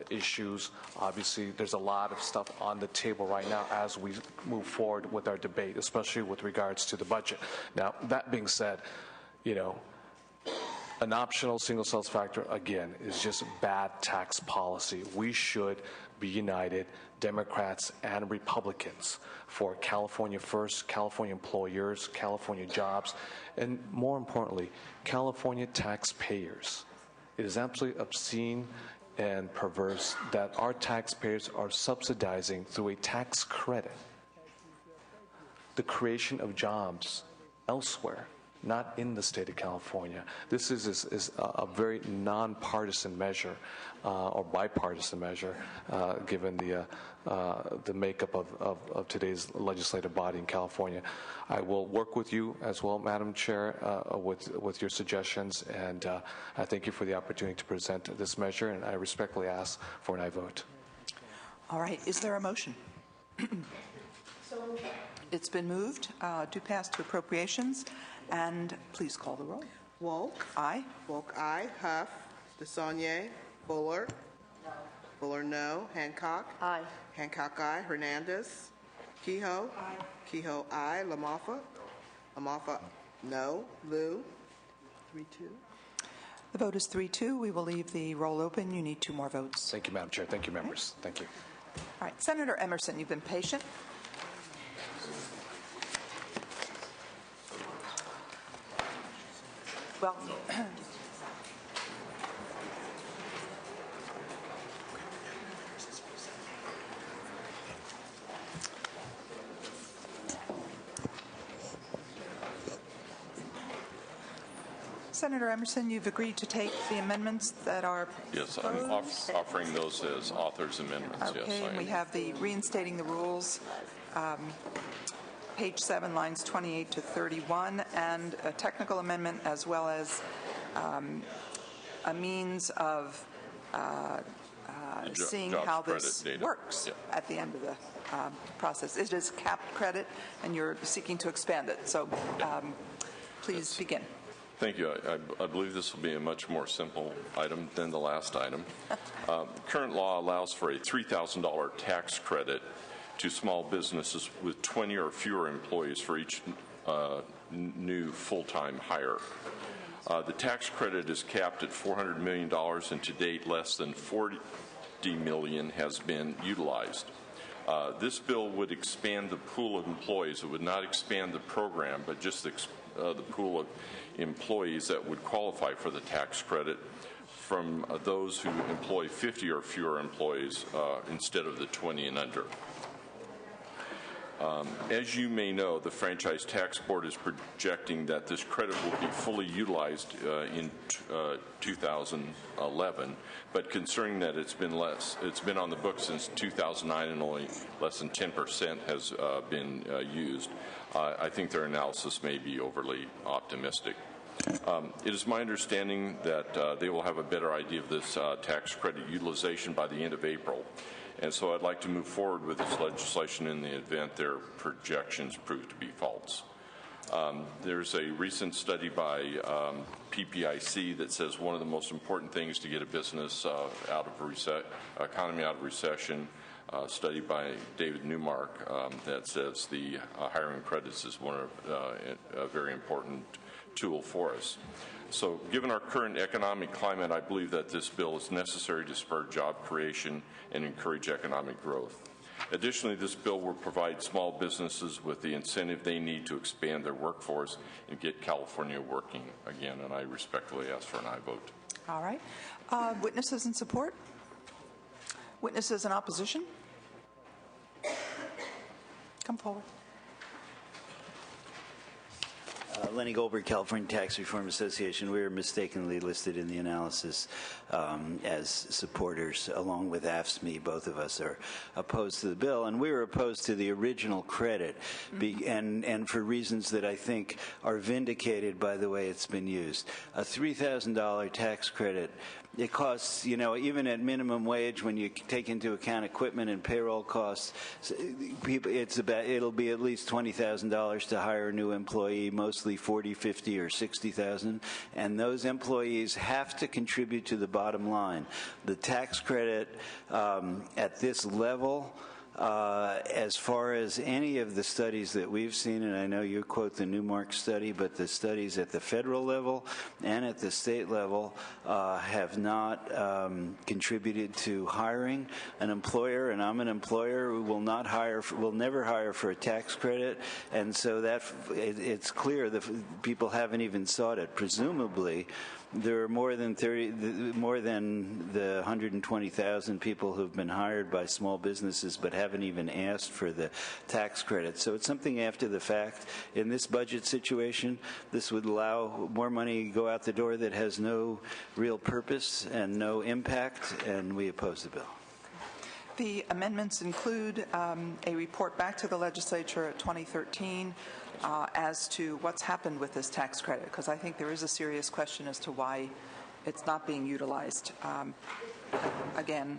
issues. Obviously, there's a lot of stuff on the table right now as we move forward with our debate, especially with regards to the budget. Now, that being said, an optional single sales factor, again, is just bad tax policy. We should be united, Democrats and Republicans, for California first, California employers, California jobs, and more importantly, California taxpayers. It is absolutely obscene and perverse that our taxpayers are subsidizing through a tax credit the creation of jobs elsewhere, not in the state of California. This is a very nonpartisan measure or bipartisan measure, given the makeup of today's legislative body in California. I will work with you as well, Madam Chair, with your suggestions, and I thank you for the opportunity to present this measure, and I respectfully ask for an aye vote. All right. Is there a motion? It's been moved to pass to appropriations. And please call the roll. Wolk. Aye. Wolk, aye. Huff. DeSaulnier. Buller. No. Buller, no. Hancock. Aye. Hancock, aye. Hernandez. Kehoe. Aye. Kehoe, aye. LaMalfa. LaMalfa, no. Liu. 3-2. The vote is 3-2. We will leave the roll open. You need 2 more votes. Thank you, Madam Chair. Thank you, members. Thank you. All right. Senator Emerson, you've been patient. Well, Senator Emerson, you've agreed to take the amendments that are Yes, I'm offering those as author's amendments. Okay, yes, and we have the reinstating the rules, page 7, lines 28 to 31, and a technical amendment as well as a means of seeing how this works at the end of the process. It is capped credit, and you're seeking to expand it. So please begin. Thank you. I believe this will be a much more simple item than the last item. Current law allows for a $3,000 tax credit to small businesses with 20 or fewer employees for each new full-time hire. The tax credit is capped at $400 million, and to date, less than $40 million has been utilized. This bill would expand the pool of employees. It would not expand the program, but just the pool of employees that would qualify for the tax credit from those who employ 50 or fewer employees instead of the 20 and under. As you may know, the Franchise Tax Board is projecting that this credit will be fully utilized in 2011, but concerning that it's been on the books since 2009 and only less than 10% has been used, I think their analysis may be overly optimistic. It is my understanding that they will have a better idea of this tax credit utilization by the end of April. And so I'd like to move forward with this legislation in the event their projections prove to be false. There's a recent study by PPIC that says one of the most important things to get a business economy out of recession, study by David Newmark that says the hiring credits is one of a very important tool for us. So given our current economic climate, I believe that this bill is necessary to spur job creation and encourage economic growth. Additionally, this bill will provide small businesses with the incentive they need to expand their workforce and get California working again, and I respectfully ask for an aye vote. All right. Witnesses in support? Witnesses in opposition? Come forward. Lenny Goldberg, California Tax Reform Association. We were mistakenly listed in the analysis as supporters, along with AFSCME. Both of us are opposed to the bill, and we were opposed to the original credit, and for reasons that I think are vindicated by the way it's been used. A $3,000 tax credit. It costs, even at minimum wage, when you take into account equipment and payroll costs, it'll be at least $20,000 to hire a new employee, mostly 40, 50, or 60,000, and those employees have to contribute to the bottom line. The tax credit at this level, as far as any of the studies that we've seen, and I know you quote the Newmark study, but the studies at the federal level and at the state level have not contributed to hiring. An employer, and I'm an employer, will never hire for a tax credit, and so it's clear that people haven't even sought it. Presumably, there are more than the 120,000 people who've been hired by small businesses but haven't even asked for the tax credit. So it's something after the fact. In this budget situation, this would allow more money to go out the door that has no real purpose and no impact, and we oppose the bill. The amendments include a report back to the legislature at 2013 as to what's happened with this tax credit, because I think there is a serious question as to why it's not being utilized. Again,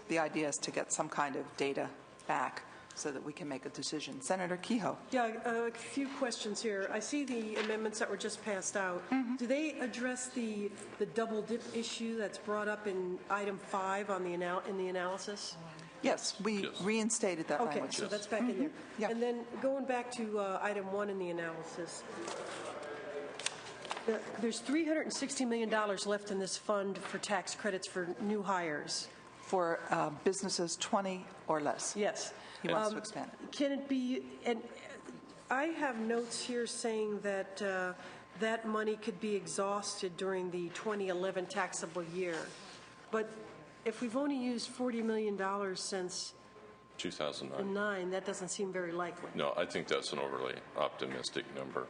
the idea is to get some kind of data back so that we can make a decision. Senator Kehoe. Yeah, a few questions here. I see the amendments that were just passed out. Do they address the double dip issue that's brought up in item 5 on in the analysis? Yes, we reinstated that language. Okay, so that's back in there. Yeah. And then going back to item 1 in the analysis, there's $360 million left in this fund for tax credits for new hires. For businesses 20 or less. Yes. He wants to expand it. Can it be, and I have notes here saying that that money could be exhausted during the 2011 taxable year. But if we've only used $40 million since 2009, that doesn't seem very likely. No, I think that's an overly optimistic number.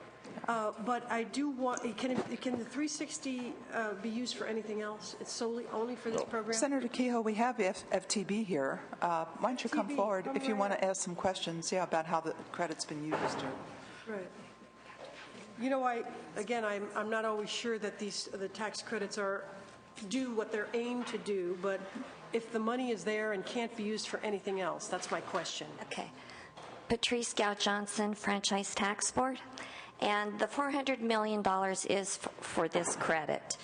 But I do want, can the 360 be used for anything else? It's only for this program? Senator Kehoe, we have FTB here. Why don't you come forward if you want to ask some questions, about how the credit's been used. Right. I'm not always sure that the tax credits do what they're aimed to do, but if the money is there and can't be used for anything else, that's my question. Okay. Patrice Gow-Johnson, Franchise Tax Board. And the $400 million is for this credit.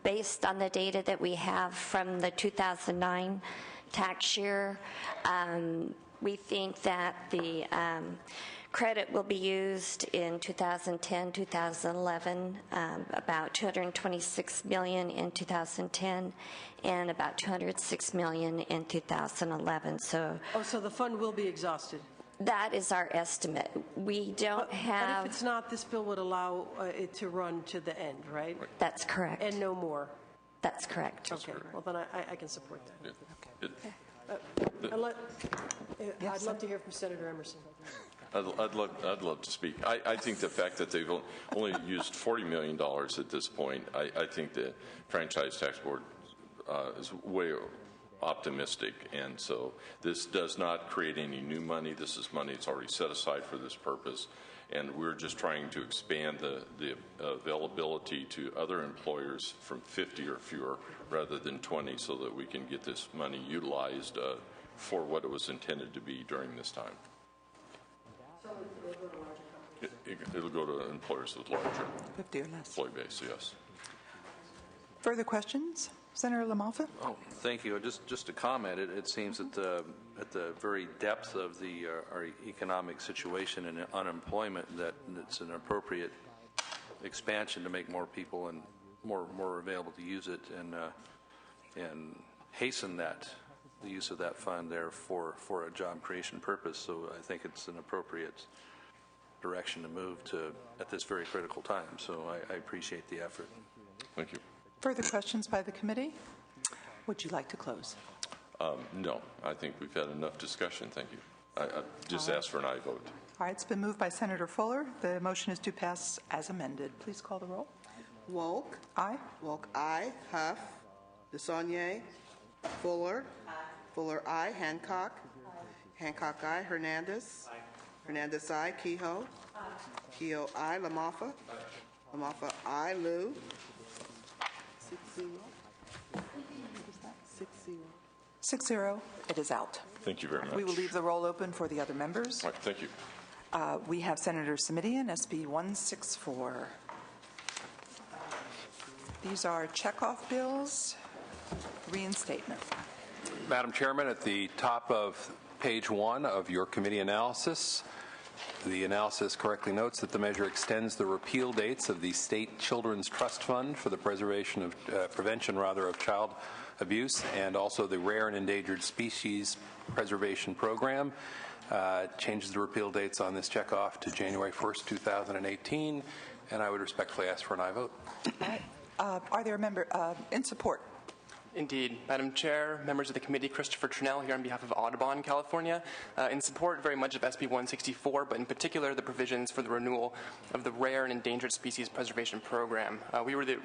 Based on the data that we have from the 2009 tax year, we think that the credit will be used in 2010, 2011, about $226 million in 2010, and about $206 million in 2011. So the fund will be exhausted? That is our estimate. We don't have... But if it's not, this bill would allow it to run to the end, right? That's correct. And no more? That's correct. Okay. Well, then I can support that. Okay. I'd love to hear from Senator Emerson. I'd love to speak. I think the fact that they've only used $40 million at this point, I think the Franchise Tax Board is way optimistic, and so this does not create any new money. This is money that's already set aside for this purpose, and we're just trying to expand the availability to other employers from 50 or fewer rather than 20 so that we can get this money utilized for what it was intended to be during this time. So it'll go to larger companies? It'll go to employers with larger 50 or less employee base, yes. Further questions? Senator LaMalfa? Oh, thank you. Just a comment. It seems that at the very depth of our economic situation and unemployment, that it's an appropriate expansion to make more people and more available to use it and hasten the use of that fund there for a job creation purpose. So I think it's an appropriate direction to move to at this very critical time. So I appreciate the effort. Thank you. Further questions by the committee? Would you like to close? No, I think we've had enough discussion. Thank you. I just ask for an aye vote. All right, it's been moved by Senator Fuller. The motion is to pass as amended. Please call the roll. Wolk. Aye. Wolk, aye. Huff. DeSaulnier. Fuller. Fuller, aye. Hancock. Hancock, aye. Hernandez. Hernandez, aye. Kehoe. Kehoe, aye. Lamoffa. Lamoffa, aye. Liu. 6-0. What is that? 6-0. 6-0. It is out. Thank you very much. We will leave the roll open for the other members. All right, thank you. We have Senator Simitian, SB 164. These are checkoff bills, reinstatement. Madam Chairman, at the top of page 1 of your committee analysis, the analysis correctly notes that the measure extends the repeal dates of the State Children's Trust Fund for the prevention of child abuse, and also the Rare and Endangered Species Preservation Program. Changes the repeal dates on this checkoff to January 1st, 2018, and I would respectfully ask for an aye vote. All right. Are there a member in support? Indeed. Madam Chair, members of the committee, Christopher Trinnell here on behalf of Audubon, California, in support very much of SB 164, but in particular the provisions for the renewal of the Rare and Endangered Species Preservation Program. We were the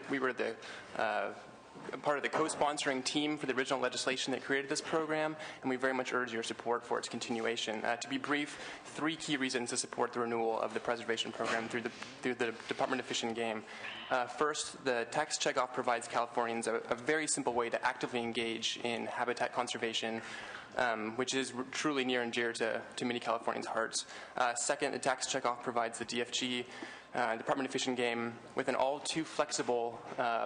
part of the co-sponsoring team for the original legislation that created this program, and we very much urge your support for its continuation. To be brief, 3 key reasons to support the renewal of the preservation program through the Department of Fish and Game. First, the tax checkoff provides Californians a very simple way to actively engage in habitat conservation, which is truly near and dear to many Californians' hearts. Second, the tax checkoff provides the DFG, Department of Fish and Game, with an all-too-flexible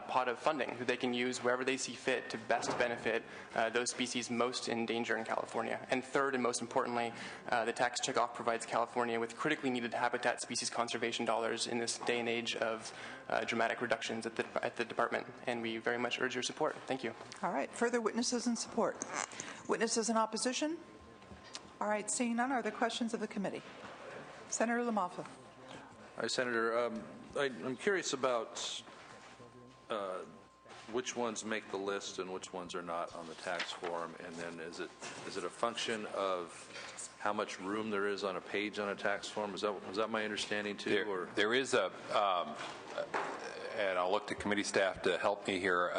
pot of funding that they can use wherever they see fit to best benefit those species most in danger in California. And third, and most importantly, the tax checkoff provides California with critically needed habitat species conservation dollars in this day and age of dramatic reductions at the department. And we very much urge your support. Thank you. All right. Further witnesses in support? Witnesses in opposition? All right. Seeing none, are there questions of the committee? Senator Lamoffa. Hi, Senator. I'm curious about which ones make the list and which ones are not on the tax form, and then is it a function of how much room there is on a page on a tax form? Was that my understanding too? There is a, and I'll look to committee staff to help me here,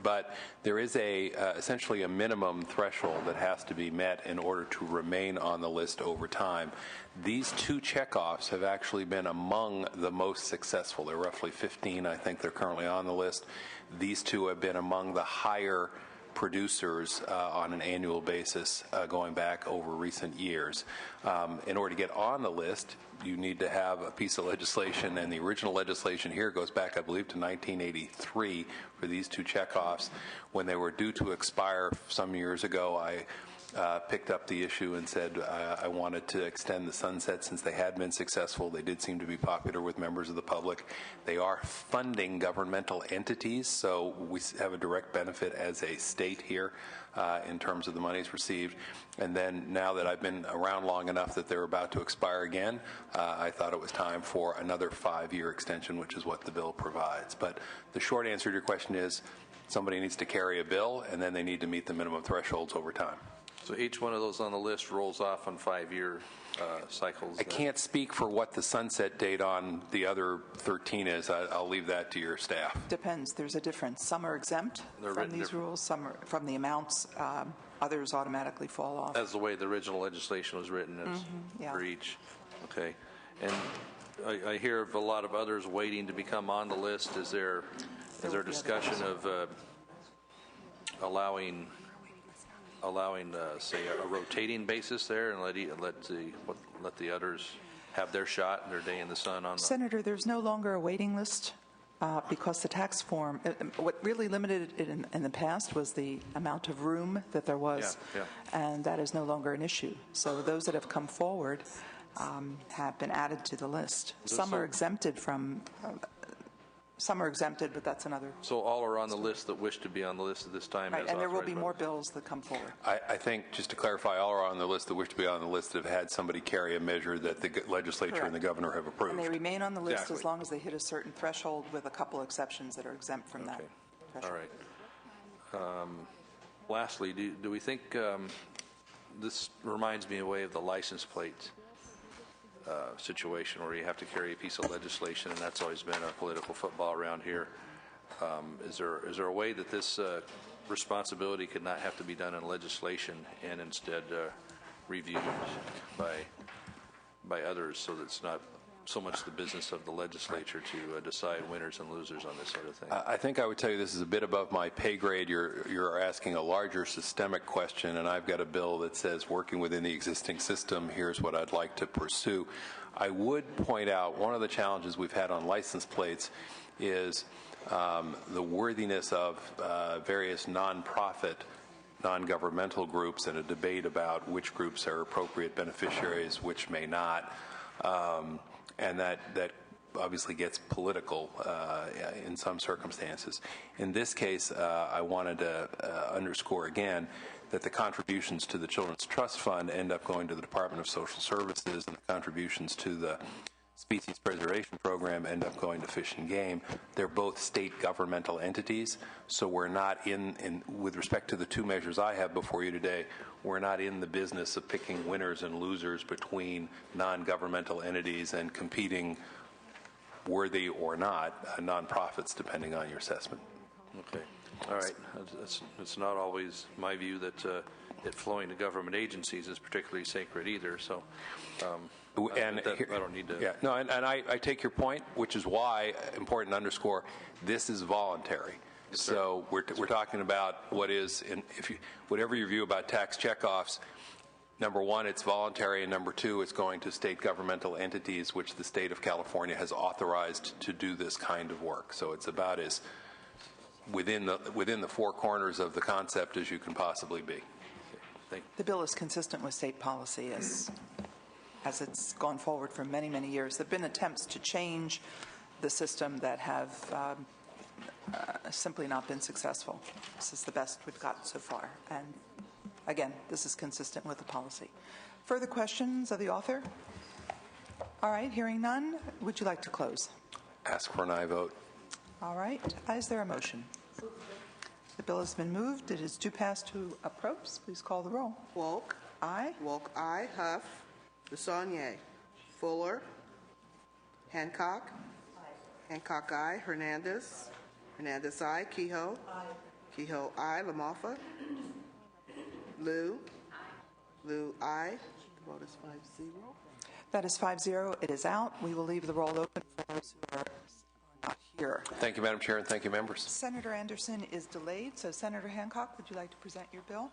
but there is essentially a minimum threshold that has to be met in order to remain on the list over time. These 2 checkoffs have actually been among the most successful. There are roughly 15, I think, they're currently on the list. These 2 have been among the higher producers on an annual basis going back over recent years. In order to get on the list, you need to have a piece of legislation, and the original legislation here goes back, I believe, to 1983 for these 2 checkoffs. When they were due to expire some years ago, I picked up the issue and said I wanted to extend the sunset since they had been successful. They did seem to be popular with members of the public. They are funding governmental entities, so we have a direct benefit as a state here in terms of the monies received. And then now that I've been around long enough that they're about to expire again, I thought it was time for another 5-year extension, which is what the bill provides. But the short answer to your question is somebody needs to carry a bill, and then they need to meet the minimum thresholds over time. So each one of those on the list rolls off on 5-year cycles? I can't speak for what the sunset date on the other 13 is. I'll leave that to your staff. Depends. There's a difference. Some are exempt from these rules, some are from the amounts. Others automatically fall off. As the way the original legislation was written for each. Okay. And I hear of a lot of others waiting to become on the list. Is there discussion of allowing say, a rotating basis there, and let the others have their shot and their day in the sun on the... Senator, there's no longer a waiting list because the tax form, what really limited it in the past was the amount of room that there was, and that is no longer an issue. So those that have come forward have been added to the list. Some are exempted from... Some are exempted, but that's another. So all are on the list that wish to be on the list at this time? Right, and there will be more bills that come forward. I think, just to clarify, all are on the list that wish to be on the list that have had somebody carry a measure that the legislature and the governor have approved. And they remain on the list as long as they hit a certain threshold, with a couple exceptions that are exempt from that threshold. All right. Lastly, do we think this reminds me in a way of the license plate situation where you have to carry a piece of legislation, and that's always been our political football around here. Is there a way that this responsibility could not have to be done in legislation and instead reviewed by others, so that it's not so much the business of the legislature to decide winners and losers on this sort of thing? I think I would tell you this is a bit above my pay grade. You're asking a larger systemic question, and I've got a bill that says working within the existing system, here's what I'd like to pursue. I would point out one of the challenges we've had on license plates is the worthiness of various nonprofit, non-governmental groups, and a debate about which groups are appropriate beneficiaries, which may not. And that obviously gets political in some circumstances. In this case, I wanted to underscore again that the contributions to the Children's Trust Fund end up going to the Department of Social Services, and the contributions to the Species Preservation Program end up going to Fish and Game. They're both state governmental entities, so we're not with respect to the two measures I have before you today, we're not in the business of picking winners and losers between non-governmental entities and competing, worthy or not, nonprofits, depending on your assessment. Okay. All right. It's not always my view that it flowing to government agencies is particularly sacred either, so I don't need to... Yeah, no, and I take your point, which is why, important to underscore, this is voluntary. Yes, so we're talking about what is, whatever your view about tax checkoffs, number one, it's voluntary, and number two, it's going to state governmental entities, which the state of California has authorized to do this kind of work. So it's about as within the four corners of the concept as you can possibly be. The bill is consistent with state policy as it's gone forward for many, many years. There have been attempts to change the system that have simply not been successful. This is the best we've gotten so far. And again, this is consistent with the policy. Further questions of the author? All right, hearing none, would you like to close? Ask for an aye vote. All right. Is there a motion? The bill has been moved. It is due pass to approach. Please call the roll. Wolk. Aye. Wolk, aye. Huff. DeSaulnier. Fuller. Hancock. Aye. Hancock, aye. Hernandez. Hernandez, aye. Kehoe. Aye. Kehoe, aye. LaMalfa. Liu. Liu, aye. The vote is 5-0. That is 5-0. It is out. We will leave the roll open for those who are not here. Thank you, Madam Chair, and thank you, members. Senator Anderson is delayed, so Senator Hancock, would you like to present your bill?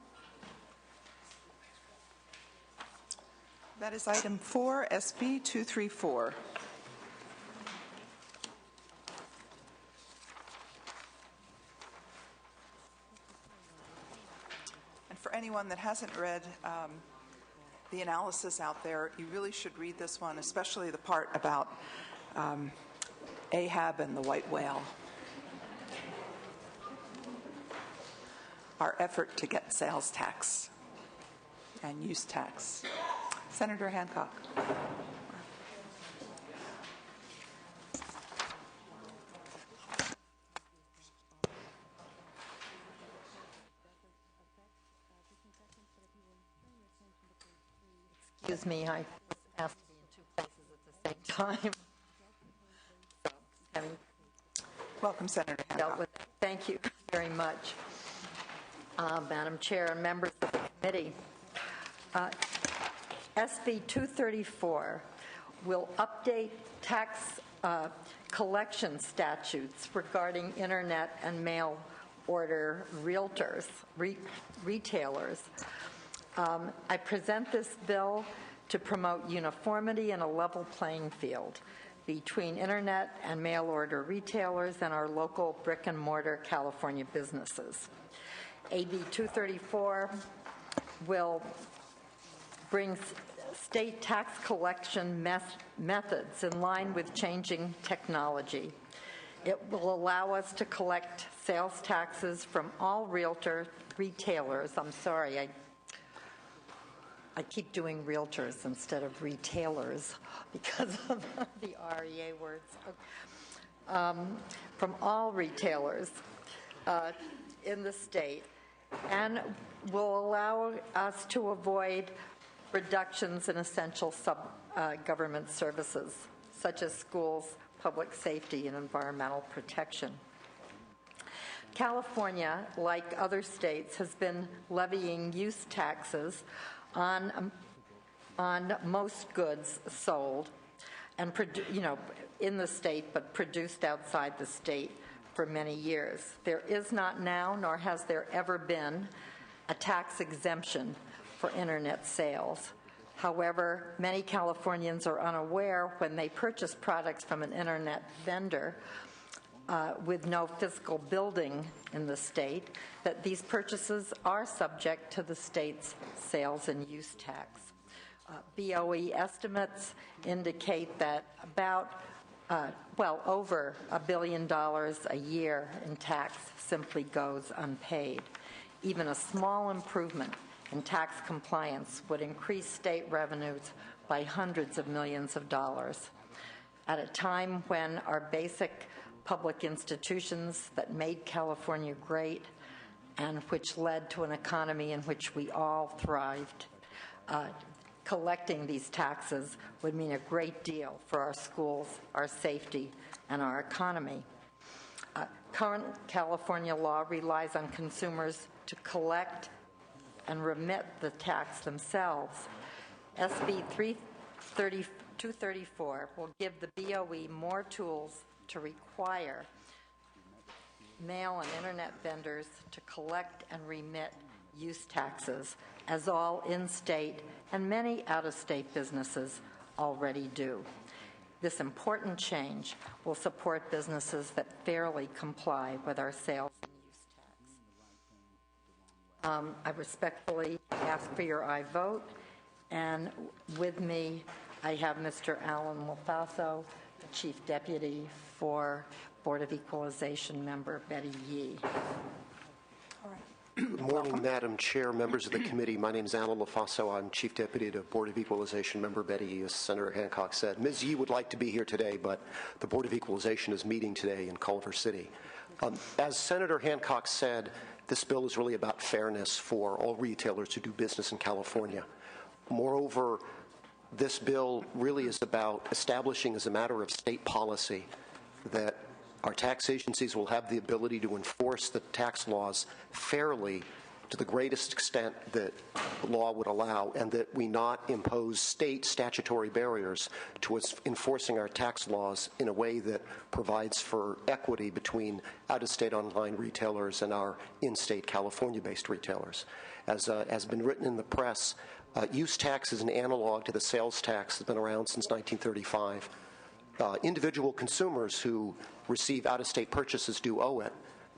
That is item 4, SB 234. And for anyone that hasn't read the analysis out there, you really should read this one, especially the part about Ahab and the white whale. Our effort to get sales tax and use tax. Senator Hancock. Excuse me, I was asked to be in two places at the same time. Welcome, Senator Hancock. Thank you very much, Madam Chair and members of the committee. SB 234 will update tax collection statutes regarding internet and mail order realtors, retailers. I present this bill to promote uniformity and a level playing field between internet and mail order retailers and our local brick and mortar California businesses. AB 234 will bring state tax collection methods in line with changing technology. It will allow us to collect sales taxes from all retailers. I'm sorry, I keep doing realtors instead of retailers because of the REA words. From all retailers in the state, and will allow us to avoid reductions in essential government services, such as schools, public safety, and environmental protection. California, like other states, has been levying use taxes on most goods sold and in the state but produced outside the state for many years. There is not now, nor has there ever been, a tax exemption for internet sales. However, many Californians are unaware when they purchase products from an internet vendor with no physical building in the state that these purchases are subject to the state's sales and use tax. BOE estimates indicate that about over $1 billion a year in tax simply goes unpaid. Even a small improvement in tax compliance would increase state revenues by hundreds of millions of dollars. At a time when our basic public institutions that made California great and which led to an economy in which we all thrived, collecting these taxes would mean a great deal for our schools, our safety, and our economy. Current California law relies on consumers to collect and remit the tax themselves. SB 234 will give the BOE more tools to require mail and internet vendors to collect and remit use taxes, as all in-state and many out-of-state businesses already do. This important change will support businesses that fairly comply with our sales and use tax. I respectfully ask for your aye vote, and with me I have Mr. Alan Lofaso, the Chief Deputy for Board of Equalization member Betty Yee. Good morning, Madam Chair, members of the committee. My name is Alan Lofaso. I'm Chief Deputy to Board of Equalization member Betty Yee, as Senator Hancock said. Ms. Yee would like to be here today, but the Board of Equalization is meeting today in Culver City. As Senator Hancock said, this bill is really about fairness for all retailers to do business in California. Moreover, this bill really is about establishing as a matter of state policy that our tax agencies will have the ability to enforce the tax laws fairly to the greatest extent that the law would allow, and that we not impose state statutory barriers to enforcing our tax laws in a way that provides for equity between out-of-state online retailers and our in-state California-based retailers. As has been written in the press, use tax is an analog to the sales tax that's been around since 1935. Individual consumers who receive out-of-state purchases do owe it,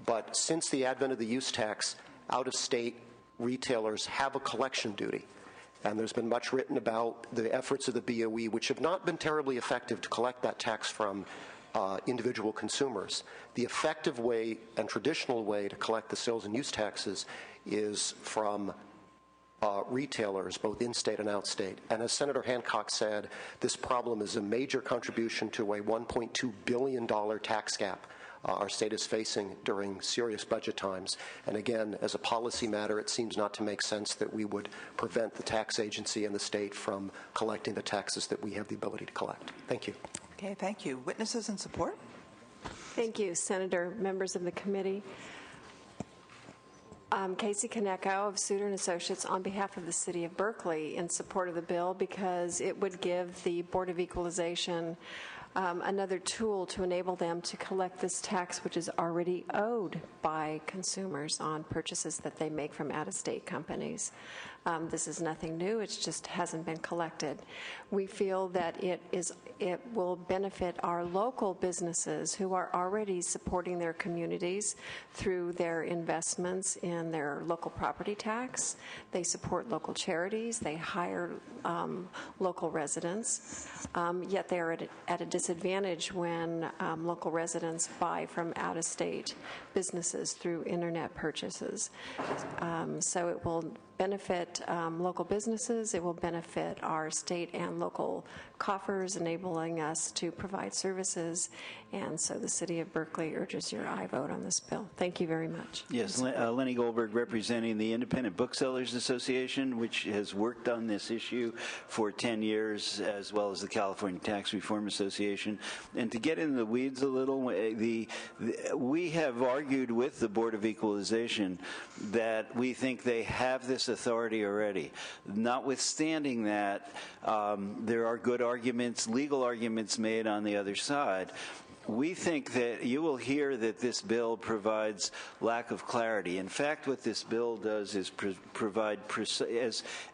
but since the advent of the use tax, out-of-state retailers have a collection duty. And there's been much written about the efforts of the BOE, which have not been terribly effective to collect that tax from individual consumers. The effective way and traditional way to collect the sales and use taxes is from retailers, both in-state and out-state. And as Senator Hancock said, this problem is a major contribution to a $1.2 billion tax gap our state is facing during serious budget times. And again, as a policy matter, it seems not to make sense that we would prevent the tax agency and the state from collecting the taxes that we have the ability to collect. Thank you. Okay, thank you. Witnesses in support? Thank you, Senator, members of the committee. Casey Kaneko of Souter & Associates on behalf of the City of Berkeley in support of the bill, because it would give the Board of Equalization another tool to enable them to collect this tax, which is already owed by consumers on purchases that they make from out-of-state companies. This is nothing new. It just hasn't been collected. We feel that it will benefit our local businesses who are already supporting their communities through their investments in their local property tax. They support local charities. They hire local residents. Yet they are at a disadvantage when local residents buy from out-of-state businesses through internet purchases. So it will benefit local businesses. It will benefit our state and local coffers, enabling us to provide services. And so the City of Berkeley urges your aye vote on this bill. Thank you very much. Yes, Lenny Goldberg, representing the Independent Booksellers Association, which has worked on this issue for 10 years, as well as the California Tax Reform Association. And to get into the weeds a little, we have argued with the Board of Equalization that we think they have this authority already. Notwithstanding that, there are good arguments, legal arguments made on the other side. We think that you will hear that this bill provides lack of clarity. In fact, what this bill does is provide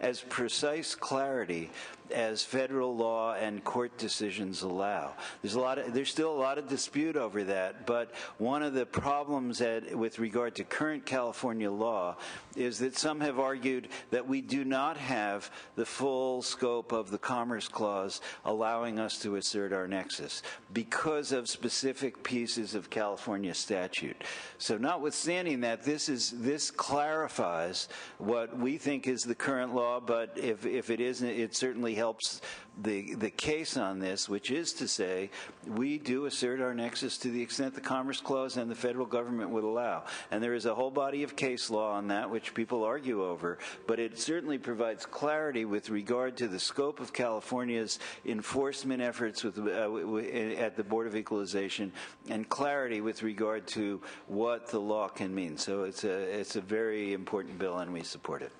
as precise clarity as federal law and court decisions allow. There's still a lot of dispute over that, but one of the problems with regard to current California law is that some have argued that we do not have the full scope of the Commerce Clause allowing us to assert our nexus because of specific pieces of California statute. So notwithstanding that, this clarifies what we think is the current law, but if it isn't, it certainly helps the case on this, which is to say we do assert our nexus to the extent the Commerce Clause and the federal government would allow. And there is a whole body of case law on that which people argue over, but it certainly provides clarity with regard to the scope of California's enforcement efforts at the Board of Equalization and clarity with regard to what the law can mean. So it's a very important bill and we support it.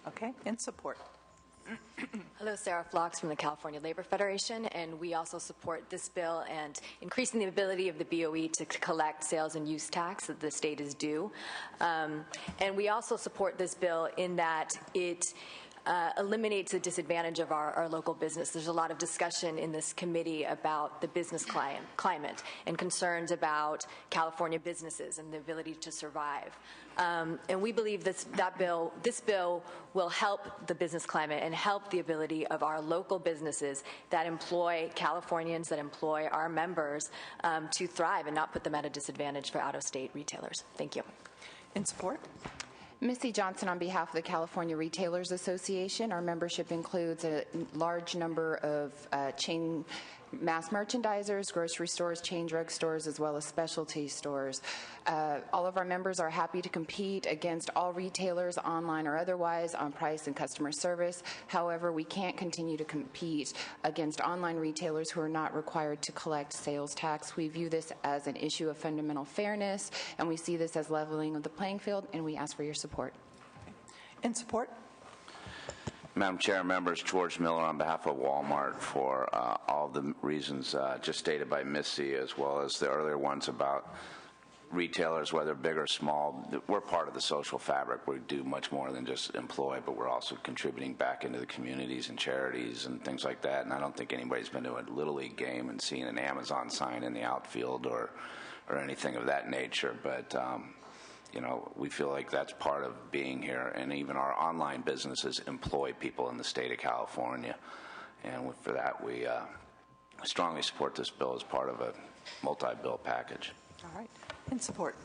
Okay, in support. Hello, Sarah Flocks from the California Labor Federation, and we also support this bill and increasing the ability of the BOE to collect sales and use tax that the state is due. And we also support this bill in that it eliminates the disadvantage of our local business. There's a lot of discussion in this committee about the business climate and concerns about California businesses and the ability to survive. And we believe this bill will help the business climate and help the ability of our local businesses that employ Californians, that employ our members, to thrive and not put them at a disadvantage for out-of-state retailers. Thank you. In support. Missy Johnson on behalf of the California Retailers Association. Our membership includes a large number of chain mass merchandisers, grocery stores, chain drug stores, as well as specialty stores. All of our members are happy to compete against all retailers, online or otherwise, on price and customer service. However, we can't continue to compete against online retailers who are not required to collect sales tax. We view this as an issue of fundamental fairness, and we see this as leveling of the playing field, and we ask for your support. In support. Madam Chair, members, George Miller on behalf of Walmart for all the reasons just stated by Missy, as well as the earlier ones about retailers, whether big or small. We're part of the social fabric. We do much more than just employ, but we're also contributing back into the communities and charities and things like that. And I don't think anybody's been to a Little League game and seen an Amazon sign in the outfield or anything of that nature. But you know, we feel like that's part of being here, and even our online businesses employ people in the state of California, and for that we strongly support this bill as part of a multi-bill package. All right. In support.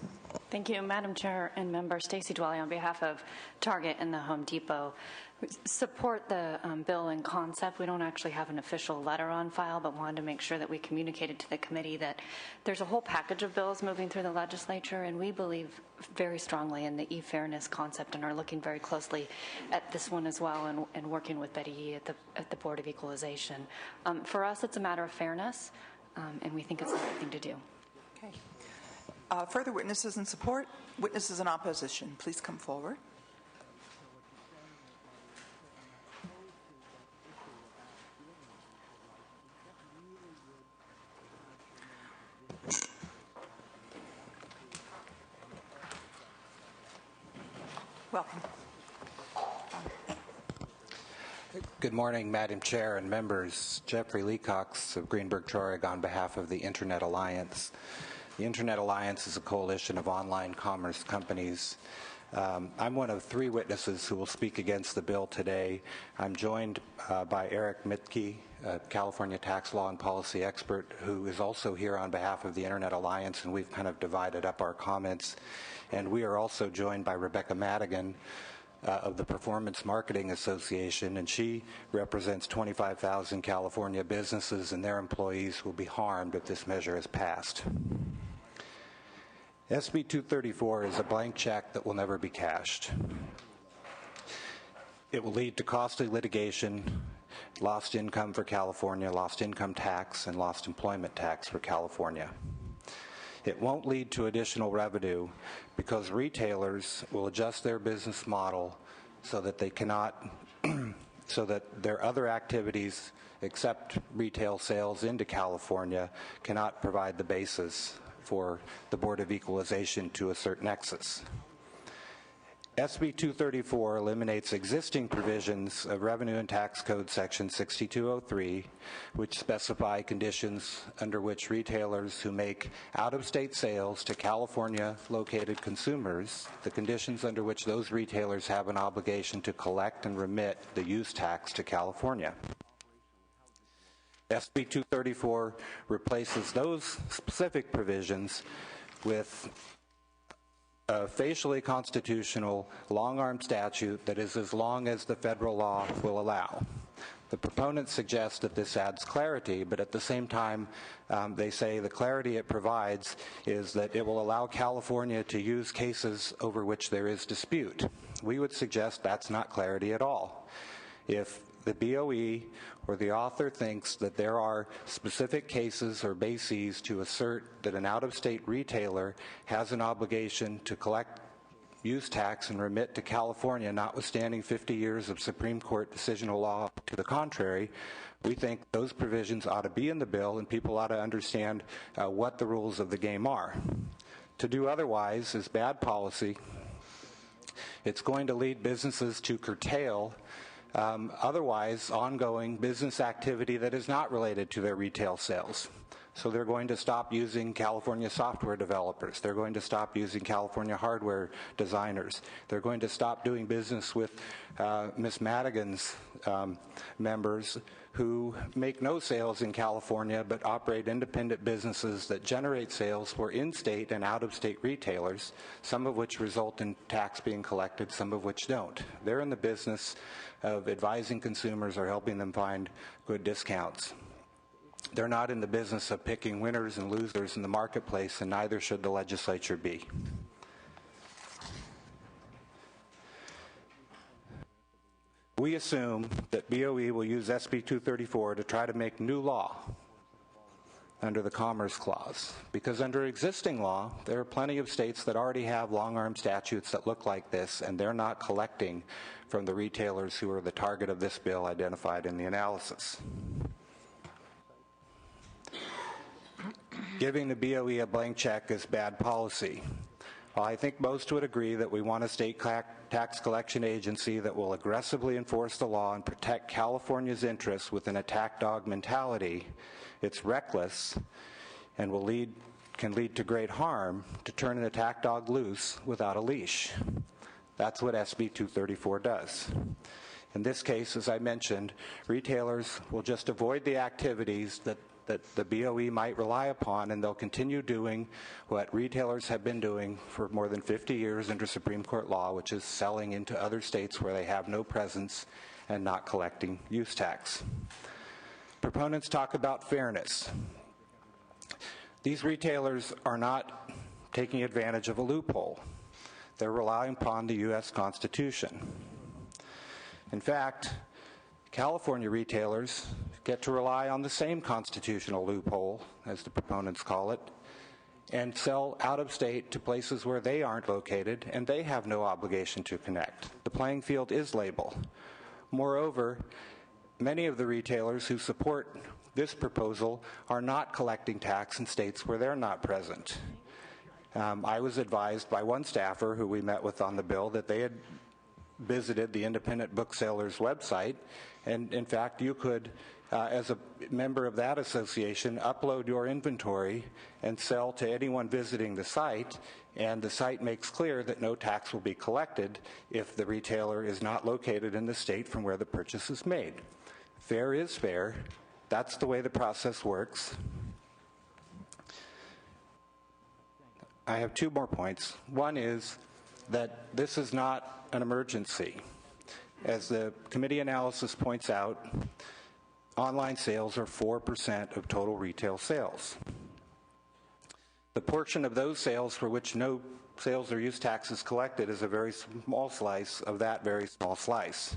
Thank you, Madam Chair and Member Stacey Dwelly on behalf of Target and the Home Depot. We support the bill in concept. We don't actually have an official letter on file, but wanted to make sure that we communicated to the committee that there's a whole package of bills moving through the legislature, and we believe very strongly in the e-fairness concept and are looking very closely at this one as well and working with Betty Yee at the Board of Equalization. For us, it's a matter of fairness, and we think it's the right thing to do. Okay. Further witnesses in support? Witnesses in opposition, please come forward. Welcome. Good morning, Madam Chair and members. Jeffrey Leacox of Greenberg Traurig on behalf of the Internet Alliance. The Internet Alliance is a coalition of online commerce companies. I'm one of 3 witnesses who will speak against the bill today. I'm joined by Eric Mitke, a California tax law and policy expert, who is also here on behalf of the Internet Alliance, and we've kind of divided up our comments. And we are also joined by Rebecca Madigan, of the Performance Marketing Association, and she represents 25,000 California businesses, and their employees will be harmed if this measure is passed. SB 234 is a blank check that will never be cashed. It will lead to costly litigation, lost income for California, lost income tax, and lost employment tax for California. It won't lead to additional revenue because retailers will adjust their business model so that they cannot, so that their other activities except retail sales into California cannot provide the basis for the Board of Equalization to assert nexus. SB 234 eliminates existing provisions of Revenue and Tax Code Section 6203, which specify conditions under which retailers who make out-of-state sales to California-located consumers, the conditions under which those retailers have an obligation to collect and remit the use tax to California. SB 234 replaces those specific provisions with a facially constitutional long-arm statute that is as long as the federal law will allow. The proponents suggest that this adds clarity, but at the same time, they say the clarity it provides is that it will allow California to use cases over which there is dispute. We would suggest that's not clarity at all. If the BOE or the author thinks that there are specific cases or bases to assert that an out-of-state retailer has an obligation to collect use tax and remit to California, notwithstanding 50 years of Supreme Court decisional law to the contrary, we think those provisions ought to be in the bill and people ought to understand what the rules of the game are. To do otherwise is bad policy. It's going to lead businesses to curtail otherwise ongoing business activity that is not related to their retail sales. So they're going to stop using California software developers. They're going to stop using California hardware designers. They're going to stop doing business with Ms. Madigan's members who make no sales in California but operate independent businesses that generate sales for in-state and out-of-state retailers, some of which result in tax being collected, some of which don't. They're in the business of advising consumers or helping them find good discounts. They're not in the business of picking winners and losers in the marketplace, and neither should the legislature be. We assume that BOE will use SB 234 to try to make new law under the Commerce Clause, because under existing law, there are plenty of states that already have long-arm statutes that look like this, and they're not collecting from the retailers who are the target of this bill identified in the analysis. Giving the BOE a blank check is bad policy. While I think most would agree that we want a state tax collection agency that will aggressively enforce the law and protect California's interests with an attack dog mentality, it's reckless and can lead to great harm to turn an attack dog loose without a leash. That's what SB 234 does. In this case, as I mentioned, retailers will just avoid the activities that the BOE might rely upon, and they'll continue doing what retailers have been doing for more than 50 years under Supreme Court law, which is selling into other states where they have no presence and not collecting use tax. Proponents talk about fairness. These retailers are not taking advantage of a loophole. They're relying upon the U.S. Constitution. In fact, California retailers get to rely on the same constitutional loophole, as the proponents call it, and sell out of state to places where they aren't located, and they have no obligation to connect. The playing field is labeled. Moreover, many of the retailers who support this proposal are not collecting tax in states where they're not present. I was advised by one staffer who we met with on the bill that they had visited the Independent Booksellers website, and in fact you could, as a member of that association, upload your inventory and sell to anyone visiting the site, and the site makes clear that no tax will be collected if the retailer is not located in the state from where the purchase is made. Fair is fair. That's the way the process works. I have two more points. One is that this is not an emergency. As the committee analysis points out, online sales are 4% of total retail sales. The portion of those sales for which no sales or use tax is collected is a very small slice of that very small slice.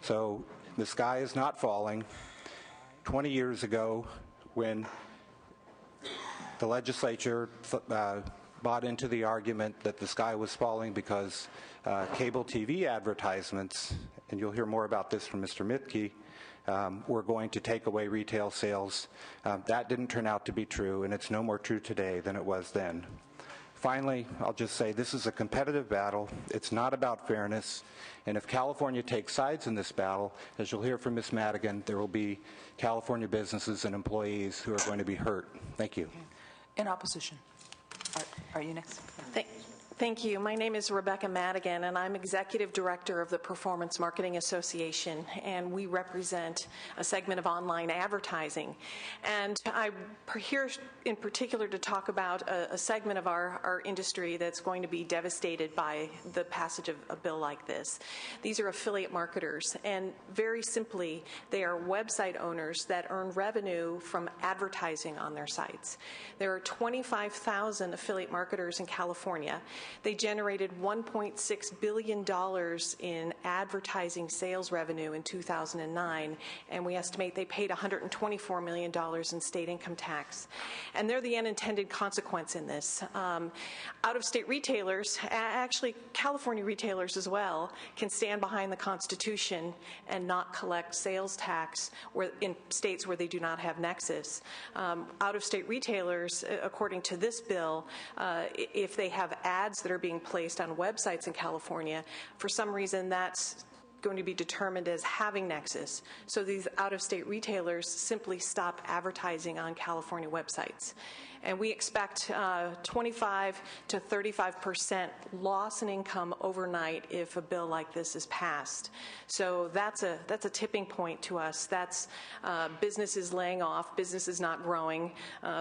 So the sky is not falling. 20 years ago, when the legislature bought into the argument that the sky was falling because cable TV advertisements, and you'll hear more about this from Mr. Mitke, were going to take away retail sales. That didn't turn out to be true, and it's no more true today than it was then. Finally, I'll just say this is a competitive battle. It's not about fairness. And if California takes sides in this battle, as you'll hear from Ms. Madigan, there will be California businesses and employees who are going to be hurt. Thank you. In opposition. Are you next? Thank you. My name is Rebecca Madigan, and I'm Executive Director of the Performance Marketing Association, and we represent a segment of online advertising. And I'm here in particular to talk about a segment of our industry that's going to be devastated by the passage of a bill like this. These are affiliate marketers, and very simply, they are website owners that earn revenue from advertising on their sites. There are 25,000 affiliate marketers in California. They generated $1.6 billion in advertising sales revenue in 2009, and we estimate they paid $124 million in state income tax. And they're the unintended consequence in this. Out-of-state retailers, actually California retailers as well, can stand behind the Constitution and not collect sales tax in states where they do not have nexus. Out-of-state retailers, according to this bill, if they have ads that are being placed on websites in California, for some reason that's going to be determined as having nexus. So these out-of-state retailers simply stop advertising on California websites. And we expect 25 to 35% loss in income overnight if a bill like this is passed. So that's a tipping point to us. That's businesses laying off, businesses not growing,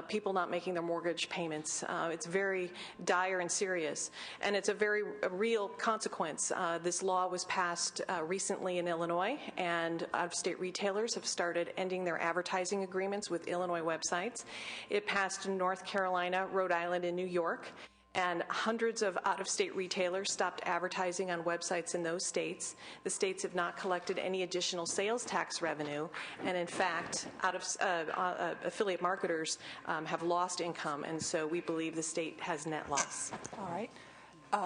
people not making their mortgage payments. It's very dire and serious, and it's a very real consequence. This law was passed recently in Illinois, and out-of-state retailers have started ending their advertising agreements with Illinois websites. It passed in North Carolina, Rhode Island, and New York, and hundreds of out-of-state retailers stopped advertising on websites in those states. The states have not collected any additional sales tax revenue, and in fact, affiliate marketers have lost income, and so we believe the state has net loss. All right.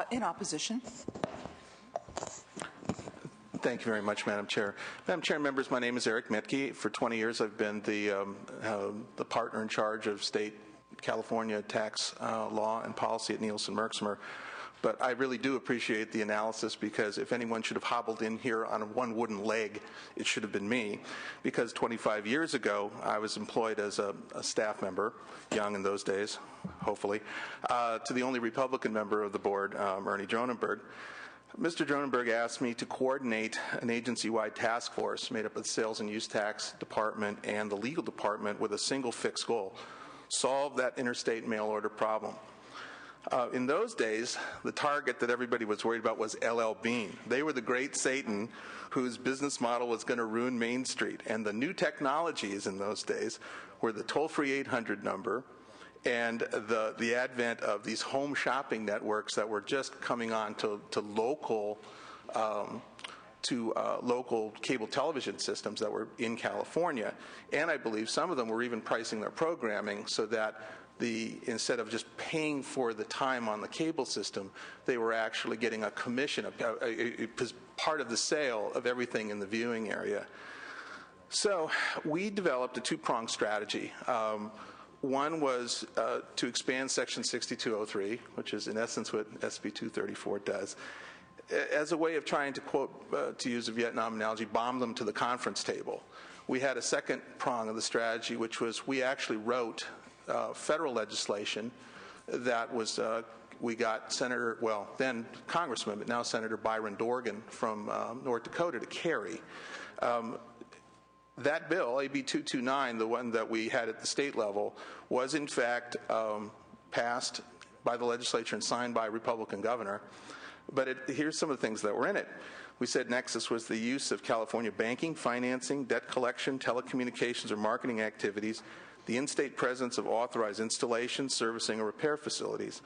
In opposition. Thank you very much, Madam Chair. Madam Chair, members, my name is Eric Mitke. For 20 years, I've been the partner in charge of state California tax law and policy at Nielsen Merksmer. But I really do appreciate the analysis, because if anyone should have hobbled in here on one wooden leg, it should have been me. Because 25 years ago, I was employed as a staff member, young in those days, hopefully, to the only Republican member of the board, Ernie Dronenberg. Mr. Dronenberg asked me to coordinate an agency-wide task force made up of the Sales and Use Tax Department and the Legal Department with a single fixed goal: solve that interstate mail order problem. In those days, the target that everybody was worried about was LL Bean. They were the great Satan whose business model was going to ruin Main Street. And the new technologies in those days were the toll-free 800 number and the advent of these home shopping networks that were just coming on to local local cable television systems that were in California. And I believe some of them were even pricing their programming so that instead of just paying for the time on the cable system, they were actually getting a commission, a part of the sale of everything in the viewing area. So we developed a two-pronged strategy. One was to expand Section 6203, which is in essence what SB 234 does, as a way of trying to, quote, to use a Vietnam analogy, bomb them to the conference table. We had a second prong of the strategy, which was we actually wrote federal legislation that was, we got then Congressman, but now Senator Byron Dorgan from North Dakota to carry. That bill, AB 229, the one that we had at the state level, was in fact passed by the legislature and signed by a Republican governor. But here's some of the things that were in it. We said nexus was the use of California banking, financing, debt collection, telecommunications, or marketing activities, the in-state presence of authorized installations, servicing, or repair facilities,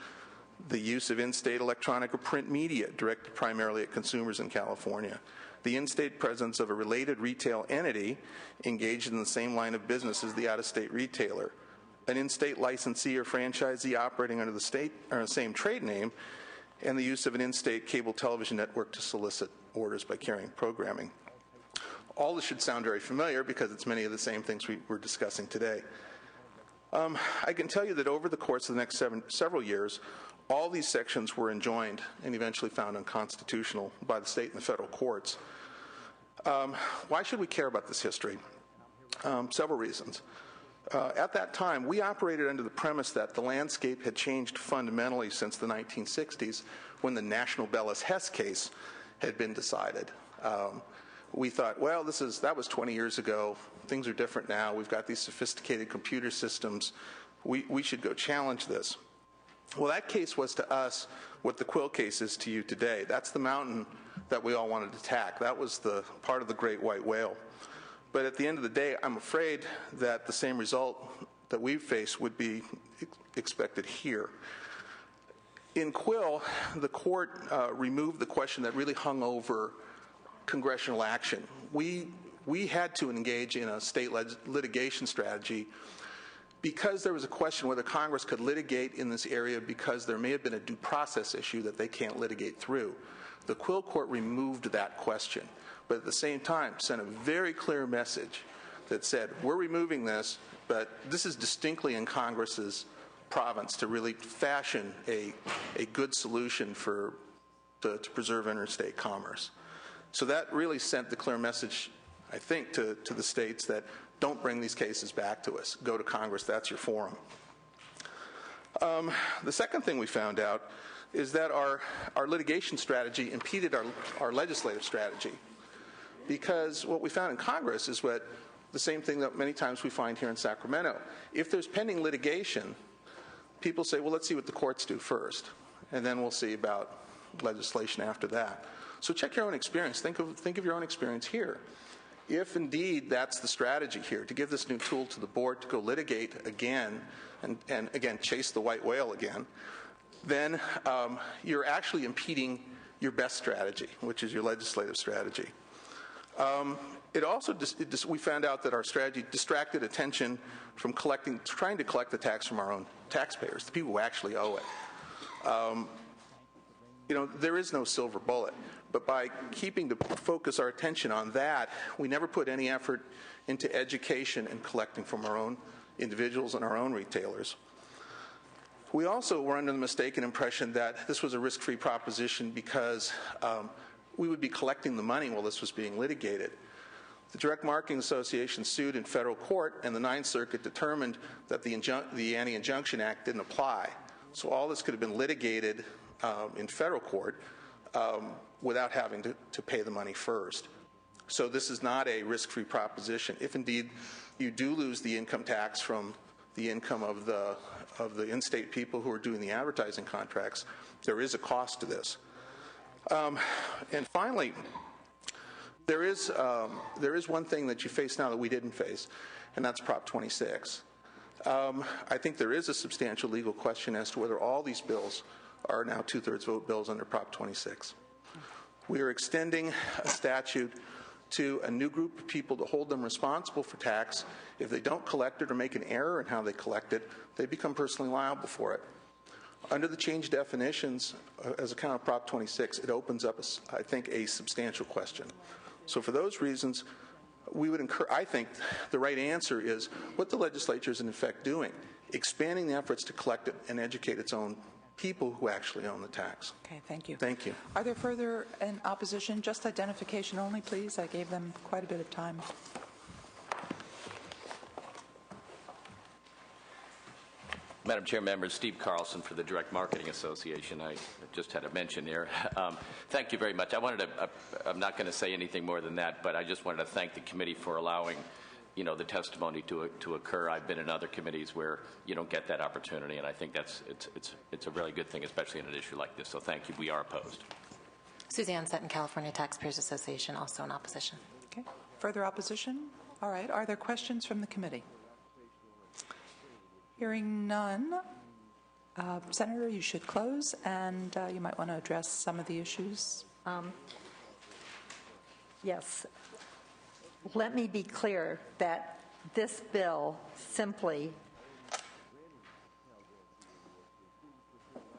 the use of in-state electronic or print media directed primarily at consumers in California, the in-state presence of a related retail entity engaged in the same line of business as the out-of-state retailer, an in-state licensee or franchisee operating under the state or the same trade name, and the use of an in-state cable television network to solicit orders by carrying programming. All this should sound very familiar because it's many of the same things we're discussing today. I can tell you that over the course of the next several years, all these sections were enjoined and eventually found unconstitutional by the state and the federal courts. Why should we care about this history? Several reasons. At that time, we operated under the premise that the landscape had changed fundamentally since the 1960s when the National Bellis Hess case had been decided. We thought, well, that was 20 years ago. Things are different now. We've got these sophisticated computer systems. We should go challenge this. Well, that case was to us what the Quill case is to you today. That's the mountain that we all wanted to attack. That was the part of the great white whale. But at the end of the day, I'm afraid that the same result that we face would be expected here. In Quill, the court removed the question that really hung over congressional action. We had to engage in a state litigation strategy because there was a question whether Congress could litigate in this area because there may have been a due process issue that they can't litigate through. The Quill court removed that question, but at the same time sent a very clear message that said, we're removing this, but this is distinctly in Congress's province to really fashion a good solution to preserve interstate commerce. So that really sent the clear message, I think, to the states that don't bring these cases back to us. Go to Congress. That's your forum. The second thing we found out is that our litigation strategy impeded our legislative strategy, because what we found in Congress is the same thing that many times we find here in Sacramento. If there's pending litigation, people say, well, let's see what the courts do first, and then we'll see about legislation after that. So check your own experience. Think of your own experience here. If indeed that's the strategy here, to give this new tool to the board to go litigate again and again chase the white whale again, then you're actually impeding your best strategy, which is your legislative strategy. It also, we found out that our strategy distracted attention from trying to collect the tax from our own taxpayers, the people who actually owe it. There is no silver bullet, but by keeping to focus our attention on that, we never put any effort into education and collecting from our own individuals and our own retailers. We also were under the mistaken impression that this was a risk-free proposition because we would be collecting the money while this was being litigated. The Direct Marketing Association sued in federal court, and the Ninth Circuit determined that the Anti-Injunction Act didn't apply. So all this could have been litigated in federal court without having to pay the money first. So this is not a risk-free proposition. If indeed you do lose the income tax from the income of the in-state people who are doing the advertising contracts, there is a cost to this. And finally, there is one thing that you face now that we didn't face, and that's Prop 26. I think there is a substantial legal question as to whether all these bills are now two-thirds vote bills under Prop 26. We are extending a statute to a new group of people to hold them responsible for tax. If they don't collect it or make an error in how they collect it, they become personally liable for it. Under the changed definitions, as a count of Prop 26, it opens up, I think, a substantial question. So for those reasons, I think the right answer is what the legislature is in effect doing, expanding the efforts to collect it and educate its own people who actually own the tax. Okay, thank you. Thank you. Are there further in opposition? Just identification only, please. I gave them quite a bit of time. Madam Chair, members, Steve Carlson for the Direct Marketing Association. I just had a mention here. Thank you very much. I'm not going to say anything more than that, but I just wanted to thank the committee for allowing the testimony to occur. I've been in other committees where you don't get that opportunity, and I think it's a really good thing, especially in an issue like this. So thank you. We are opposed. Suzanne Sutton, California Taxpayers Association, also in opposition. Okay. Further opposition? All right. Are there questions from the committee? Hearing none. Senator, you should close, and you might want to address some of the issues. Yes. Let me be clear that this bill simply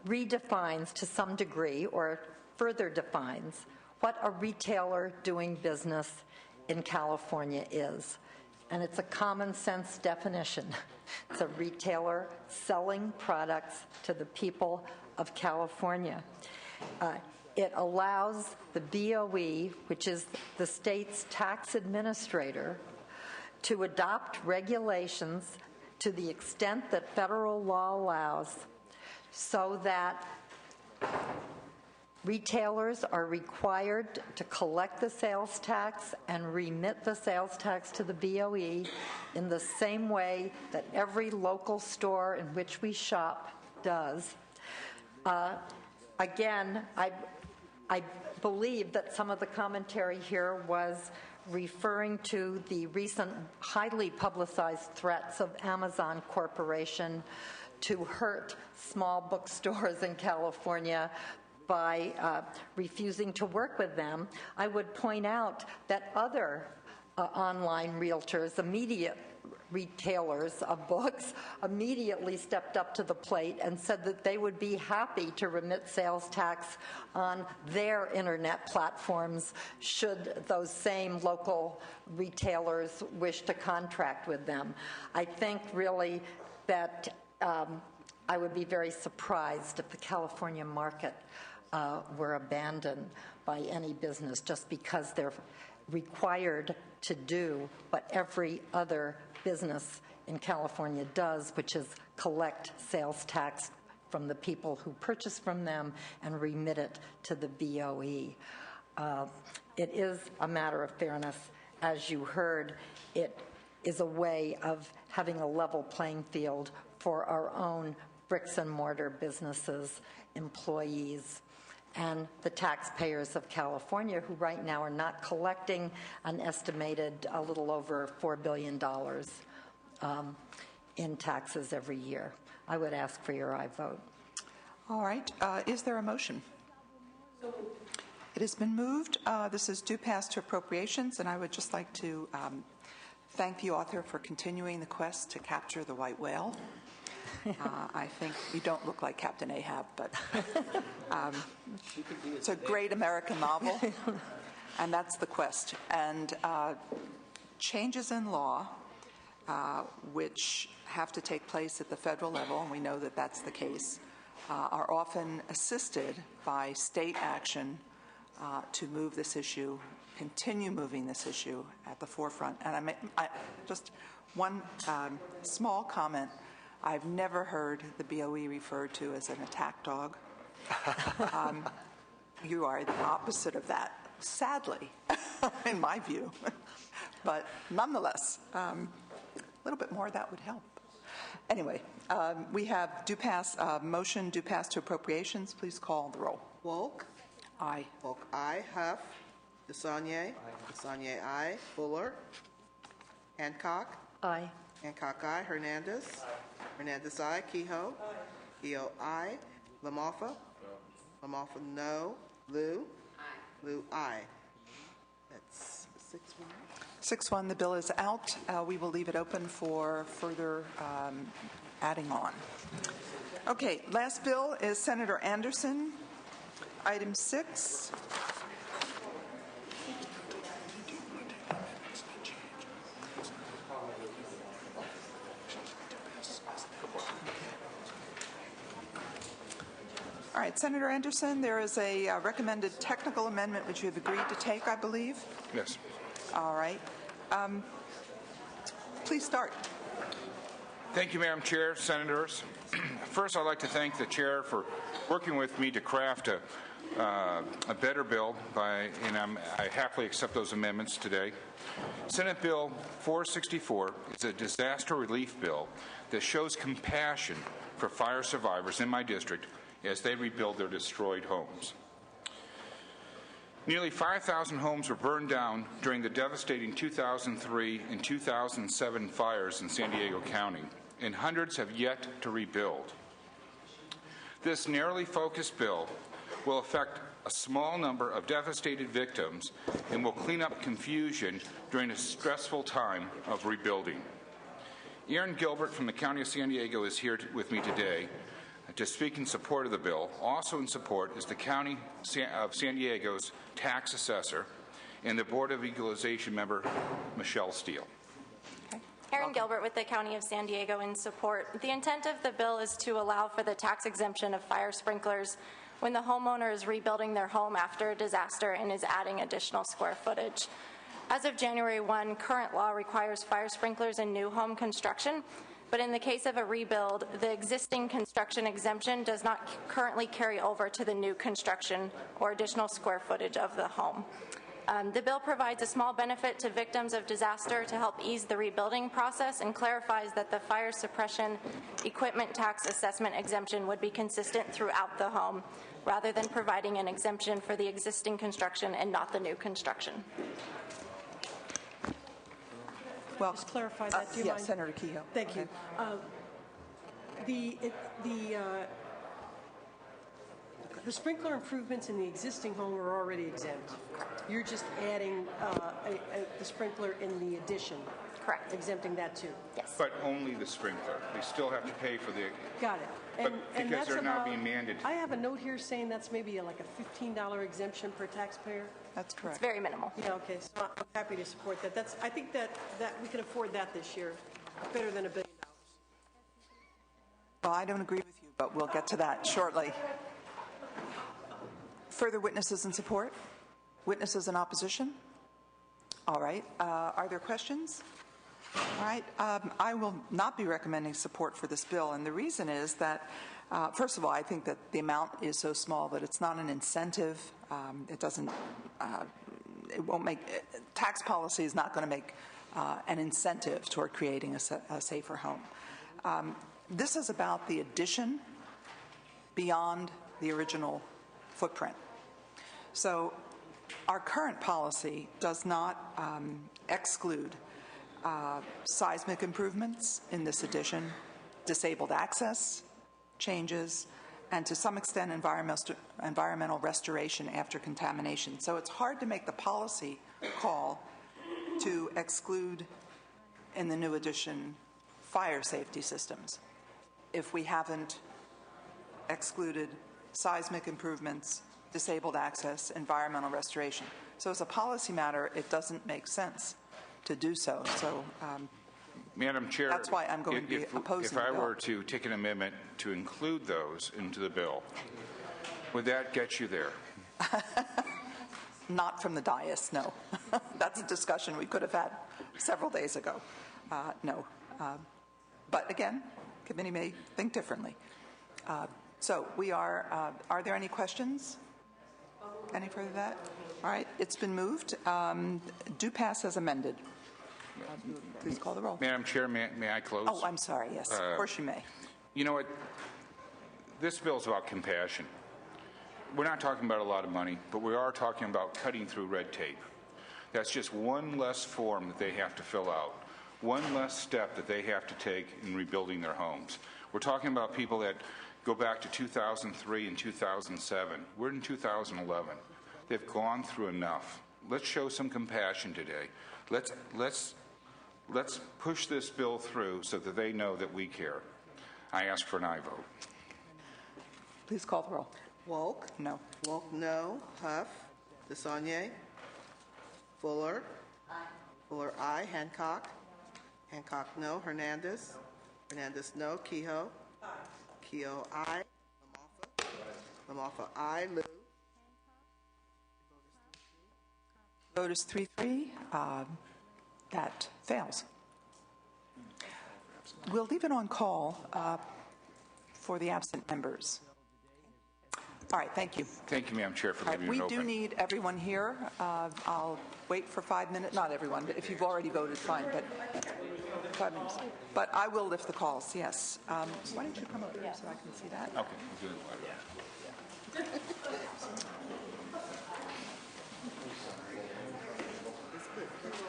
redefines to some degree, or further defines, what a retailer doing business in California is. And it's a common sense definition. It's a retailer selling products to the people of California. It allows the BOE, which is the state's tax administrator, to adopt regulations to the extent that federal law allows, so that retailers are required to collect the sales tax and remit the sales tax to the BOE in the same way that every local store in which we shop does. Again, I believe that some of the commentary here was referring to the recent highly publicized threats of Amazon Corporation to hurt small bookstores in California by refusing to work with them. I would point out that other online realtors, immediate retailers of books, immediately stepped up to the plate and said that they would be happy to remit sales tax on their internet platforms should those same local retailers wish to contract with them. I think really that I would be very surprised if the California market were abandoned by any business just because they're required to do what every other business in California does, which is collect sales tax from the people who purchase from them and remit it to the BOE. It is a matter of fairness. As you heard, it is a way of having a level playing field for our own bricks and mortar businesses, employees, and the taxpayers of California, who right now are not collecting an estimated a little over $4 billion in taxes every year. I would ask for your aye vote. All right. Is there a motion? It has been moved. This is due pass to appropriations, and I would just like to thank the author for continuing the quest to capture the white whale. I think you don't look like Captain Ahab, but it's a great American novel, and that's the quest. And changes in law, which have to take place at the federal level, and we know that that's the case, are often assisted by state action to move this issue, continue moving this issue at the forefront. And just one small comment. I've never heard the BOE referred to as an attack dog. You are the opposite of that, sadly, in my view. But nonetheless, a little bit more of that would help. Anyway, we have motion due pass to appropriations. Please call the roll. Wolk? Aye. Wolk, aye. Huff? DeSaulnier? DeSaulnier, aye. Fuller? Hancock? Aye. Hancock, aye. Hernandez? Hernandez, aye. Kehoe? Kehoe, aye. LaMalfa? LaMalfa, no. Liu? Liu, aye. That's 6-1. 6-1, the bill is out. We will leave it open for further adding on. Okay, last bill is Senator Anderson, item 6. All right, Senator Anderson, there is a recommended technical amendment which you have agreed to take, I believe. Yes. All right. Please start. Thank you, Madam Chair, Senators. First, I'd like to thank the Chair for working with me to craft a better bill, and I happily accept those amendments today. Senate Bill 464 is a disaster relief bill that shows compassion for fire survivors in my district as they rebuild their destroyed homes. Nearly 5,000 homes were burned down during the devastating 2003 and 2007 fires in San Diego County, and hundreds have yet to rebuild. This narrowly focused bill will affect a small number of devastated victims and will clean up confusion during a stressful time of rebuilding. Aaron Gilbert from the County of San Diego is here with me today to speak in support of the bill. Also in support is the County of San Diego's tax assessor and the Board of Equalization member, Michelle Steele. Erin Gilbert with the County of San Diego in support. The intent of the bill is to allow for the tax exemption of fire sprinklers when the homeowner is rebuilding their home after a disaster and is adding additional square footage. As of January 1, current law requires fire sprinklers in new home construction, but in the case of a rebuild, the existing construction exemption does not currently carry over to the new construction or additional square footage of the home. The bill provides a small benefit to victims of disaster to help ease the rebuilding process and clarifies that the fire suppression equipment tax assessment exemption would be consistent throughout the home, rather than providing an exemption for the existing construction and not the new construction. Well, just clarify that. Do you yes, mind? Senator Kehoe. Thank you. The sprinkler improvements in the existing home are already exempt. You're just adding the sprinkler in the addition. Correct. Exempting that too. Yes. But only the sprinkler. They still have to pay for the... Got it. But And because that's they're not about, being mandated. I have a note here saying that's maybe like a $15 exemption per taxpayer. That's correct. It's very minimal. Yeah, okay. So I'm happy to support that. I think that we can afford that this year. Better than $1 billion. Well, I don't agree with you, but we'll get to that shortly. Further witnesses in support? Witnesses in opposition? All right. Are there questions? All right. I will not be recommending support for this bill, and the reason is that, first of all, I think that the amount is so small that it's not an incentive. It doesn't. It won't make. Tax policy is not going to make an incentive toward creating a safer home. This is about the addition beyond the original footprint. So our current policy does not exclude seismic improvements in this addition, disabled access changes, and to some extent environmental restoration after contamination. So it's hard to make the policy call to exclude in the new addition fire safety systems if we haven't excluded seismic improvements, disabled access, environmental restoration. So as a policy matter, it doesn't make sense to do so. So Madam Chair, that's why I'm going to be opposing if I the bill. were to take an amendment to include those into the bill, would that get you there? Not from the dais, no. That's a discussion we could have had several days ago. No. But again, committee may think differently. So we are there any questions? Any further to that? All right, it's been moved. Do pass as amended. Please call the roll. Madam Chair, may I close? Oh, I'm sorry, yes, of course you may. You know what? This bill is about compassion. We're not talking about a lot of money, but we are talking about cutting through red tape. That's just one less form that they have to fill out, one less step that they have to take in rebuilding their homes. We're talking about people that go back to 2003 and 2007. We're in 2011. They've gone through enough. Let's show some compassion today. Let's push this bill through so that they know that we care. I ask for an aye vote. Please call the roll. Wolk? No. Wolk, no. Huff? DeSaulnier? Fuller? Aye. Fuller, aye. Hancock? Hancock, no. Hernandez? Hernandez, no. Kehoe? Aye. Kehoe, aye. LaMalfa? LaMalfa, aye. Liu? Vote is 3-3. That fails. We'll leave it on call for the absent members. All right, thank you. Thank you, Madam Chair, for leaving it We open. do need everyone here. I'll wait for 5 minutes. Not everyone, but if you've already voted, fine. But 5 minutes. But I will lift the calls. Yes. Why don't you come over here so I can see that? Okay.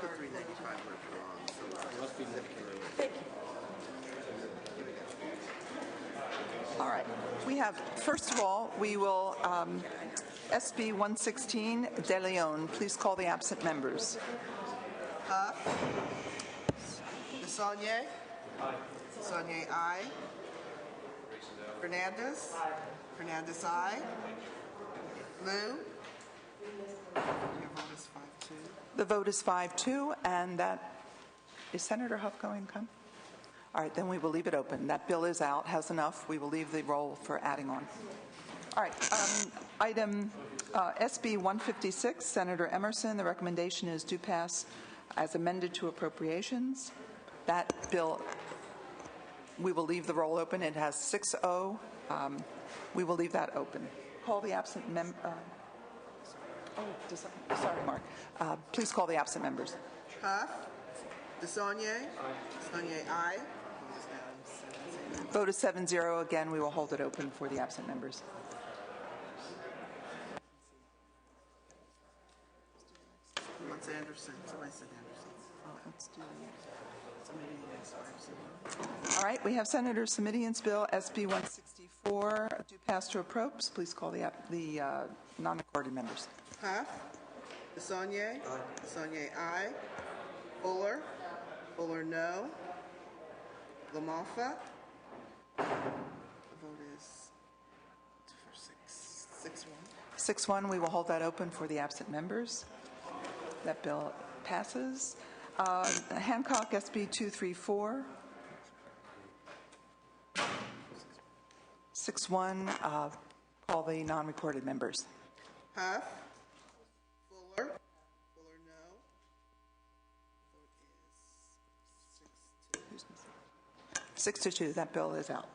put 395 wrong. Thank you. All right. We have, first of all, we will, SB 116, De Leon. Please call the absent members. Huff. DeSaulnier. DeSaulnier, aye. Fernandez. Fernandez, aye. Lou. Your vote is 5-2. The vote is 5-2, and that, is Senator Huff going to come? All right, then we will leave it open. That bill is out, has enough. We will leave the roll for adding on. All right, item SB 156, Senator Emerson. The recommendation is do pass as amended to appropriations. That bill, we will leave the roll open. It has 6-0. We will leave that open. Call the absent member. Sorry, Mark. Please call the absent members. Huff. DeSaulnier. DeSaulnier, aye. Vote is 7-0. Again, we will hold it open for the absent members. What's Anderson? Somebody said Anderson. Oh, let's do All right, we have Senator Simitian's bill, SB 164, do pass to appropriations. Please call the non-recorded members. Huff. DeSaulnier. DeSaulnier, aye. Fuller. Fuller, no. LaMalfa. The vote is 6-1. 6-1. We will hold that open for the absent members. That bill passes. Hancock, SB 234. 6-1. Call the non-recorded members. Huff. Fuller. Fuller, no. Vote is 6-2. That bill is out.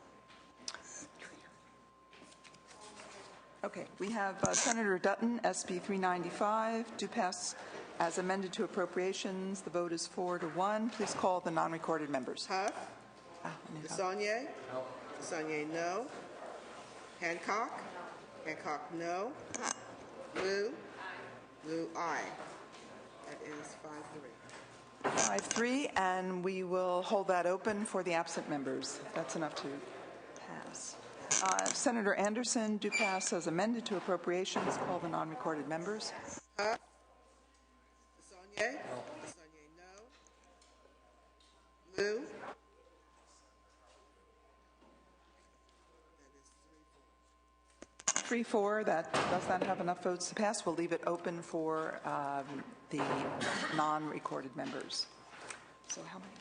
Okay, we have Senator Dutton, SB 395, do pass as amended to appropriations. The vote is 4-1. Please call the non-recorded members. Huff. DeSaulnier. DeSaulnier, no. Hancock. Hancock, no. Lou. Lou, aye. That is 5-3. 5-3, and we will hold that open for the absent members. That's enough to pass. Senator Anderson, do pass as amended to appropriations. Call the non-recorded members. DeSaulnier. DeSaulnier, no. Lou. That is 3-4. That does not have enough votes to pass. We'll leave it open for the non-recorded members. So how many?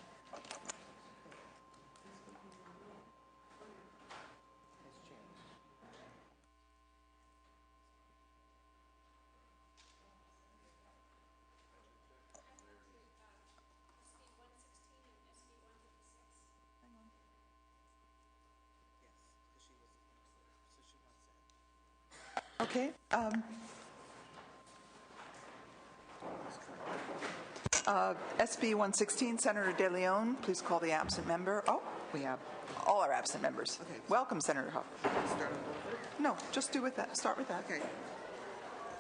Okay. SB 116, Senator De Leon, please call the absent member. Oh, we have all our absent members. Okay. Welcome, Senator Huff. No, just do with that. Start with that. Okay.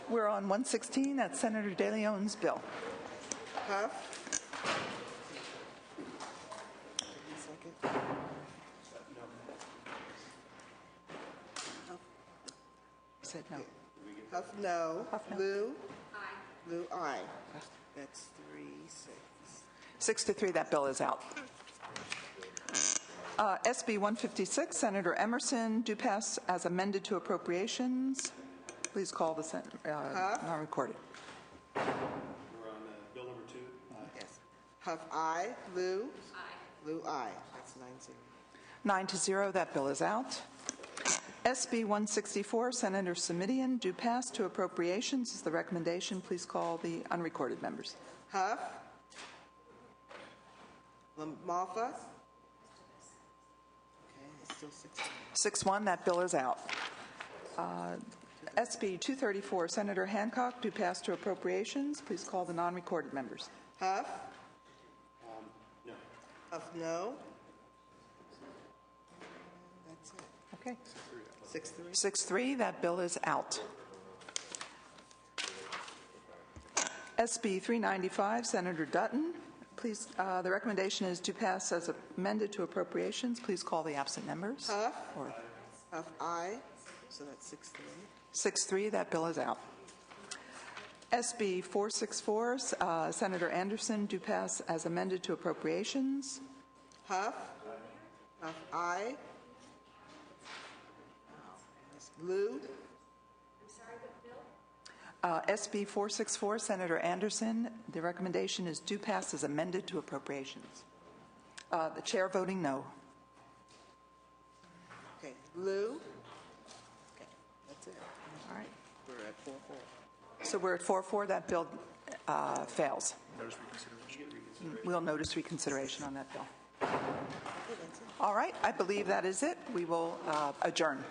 We're on 116. That's Senator De Leon's bill. Huff. Said no. Huff, no. Huff, no. Lou. Aye. Lou, aye. That's 3-6. 6-3, that bill is out. SB 156, Senator Emerson, do pass as amended to appropriations. Please call the non-recorded. We're on bill number 2. Yes. Huff, aye. Lou. Aye. Lou, aye. That's 9-0. 9-0, that bill is out. SB 164, Senator Simitian, do pass to appropriations is the recommendation. Please call the unrecorded members. Huff. LaMalfa. Okay, it's still 6-1, that bill is out. SB 234, Senator Hancock, do pass to appropriations. Please call the non-recorded members. Huff. No. Huff, no. That's it. Okay. 6-3. 6-3, that bill is out. SB 395, Senator Dutton. Please, the recommendation is to pass as amended to appropriations. Please call the absent members. Huff. Or Huff, aye. So that's 6-3. 6-3, that bill is out. SB 464, Senator Anderson, do pass as amended to appropriations. Huff. Huff, aye. Lou. SB 464, Senator Anderson, the recommendation is do pass as amended to appropriations. The chair voting no. Okay. Lou. Okay. That's it. All right. We're at 4-4. So we're at 4-4. That bill fails. Notice reconsideration. We'll notice reconsideration on that bill. All right. I believe that is it. We will adjourn.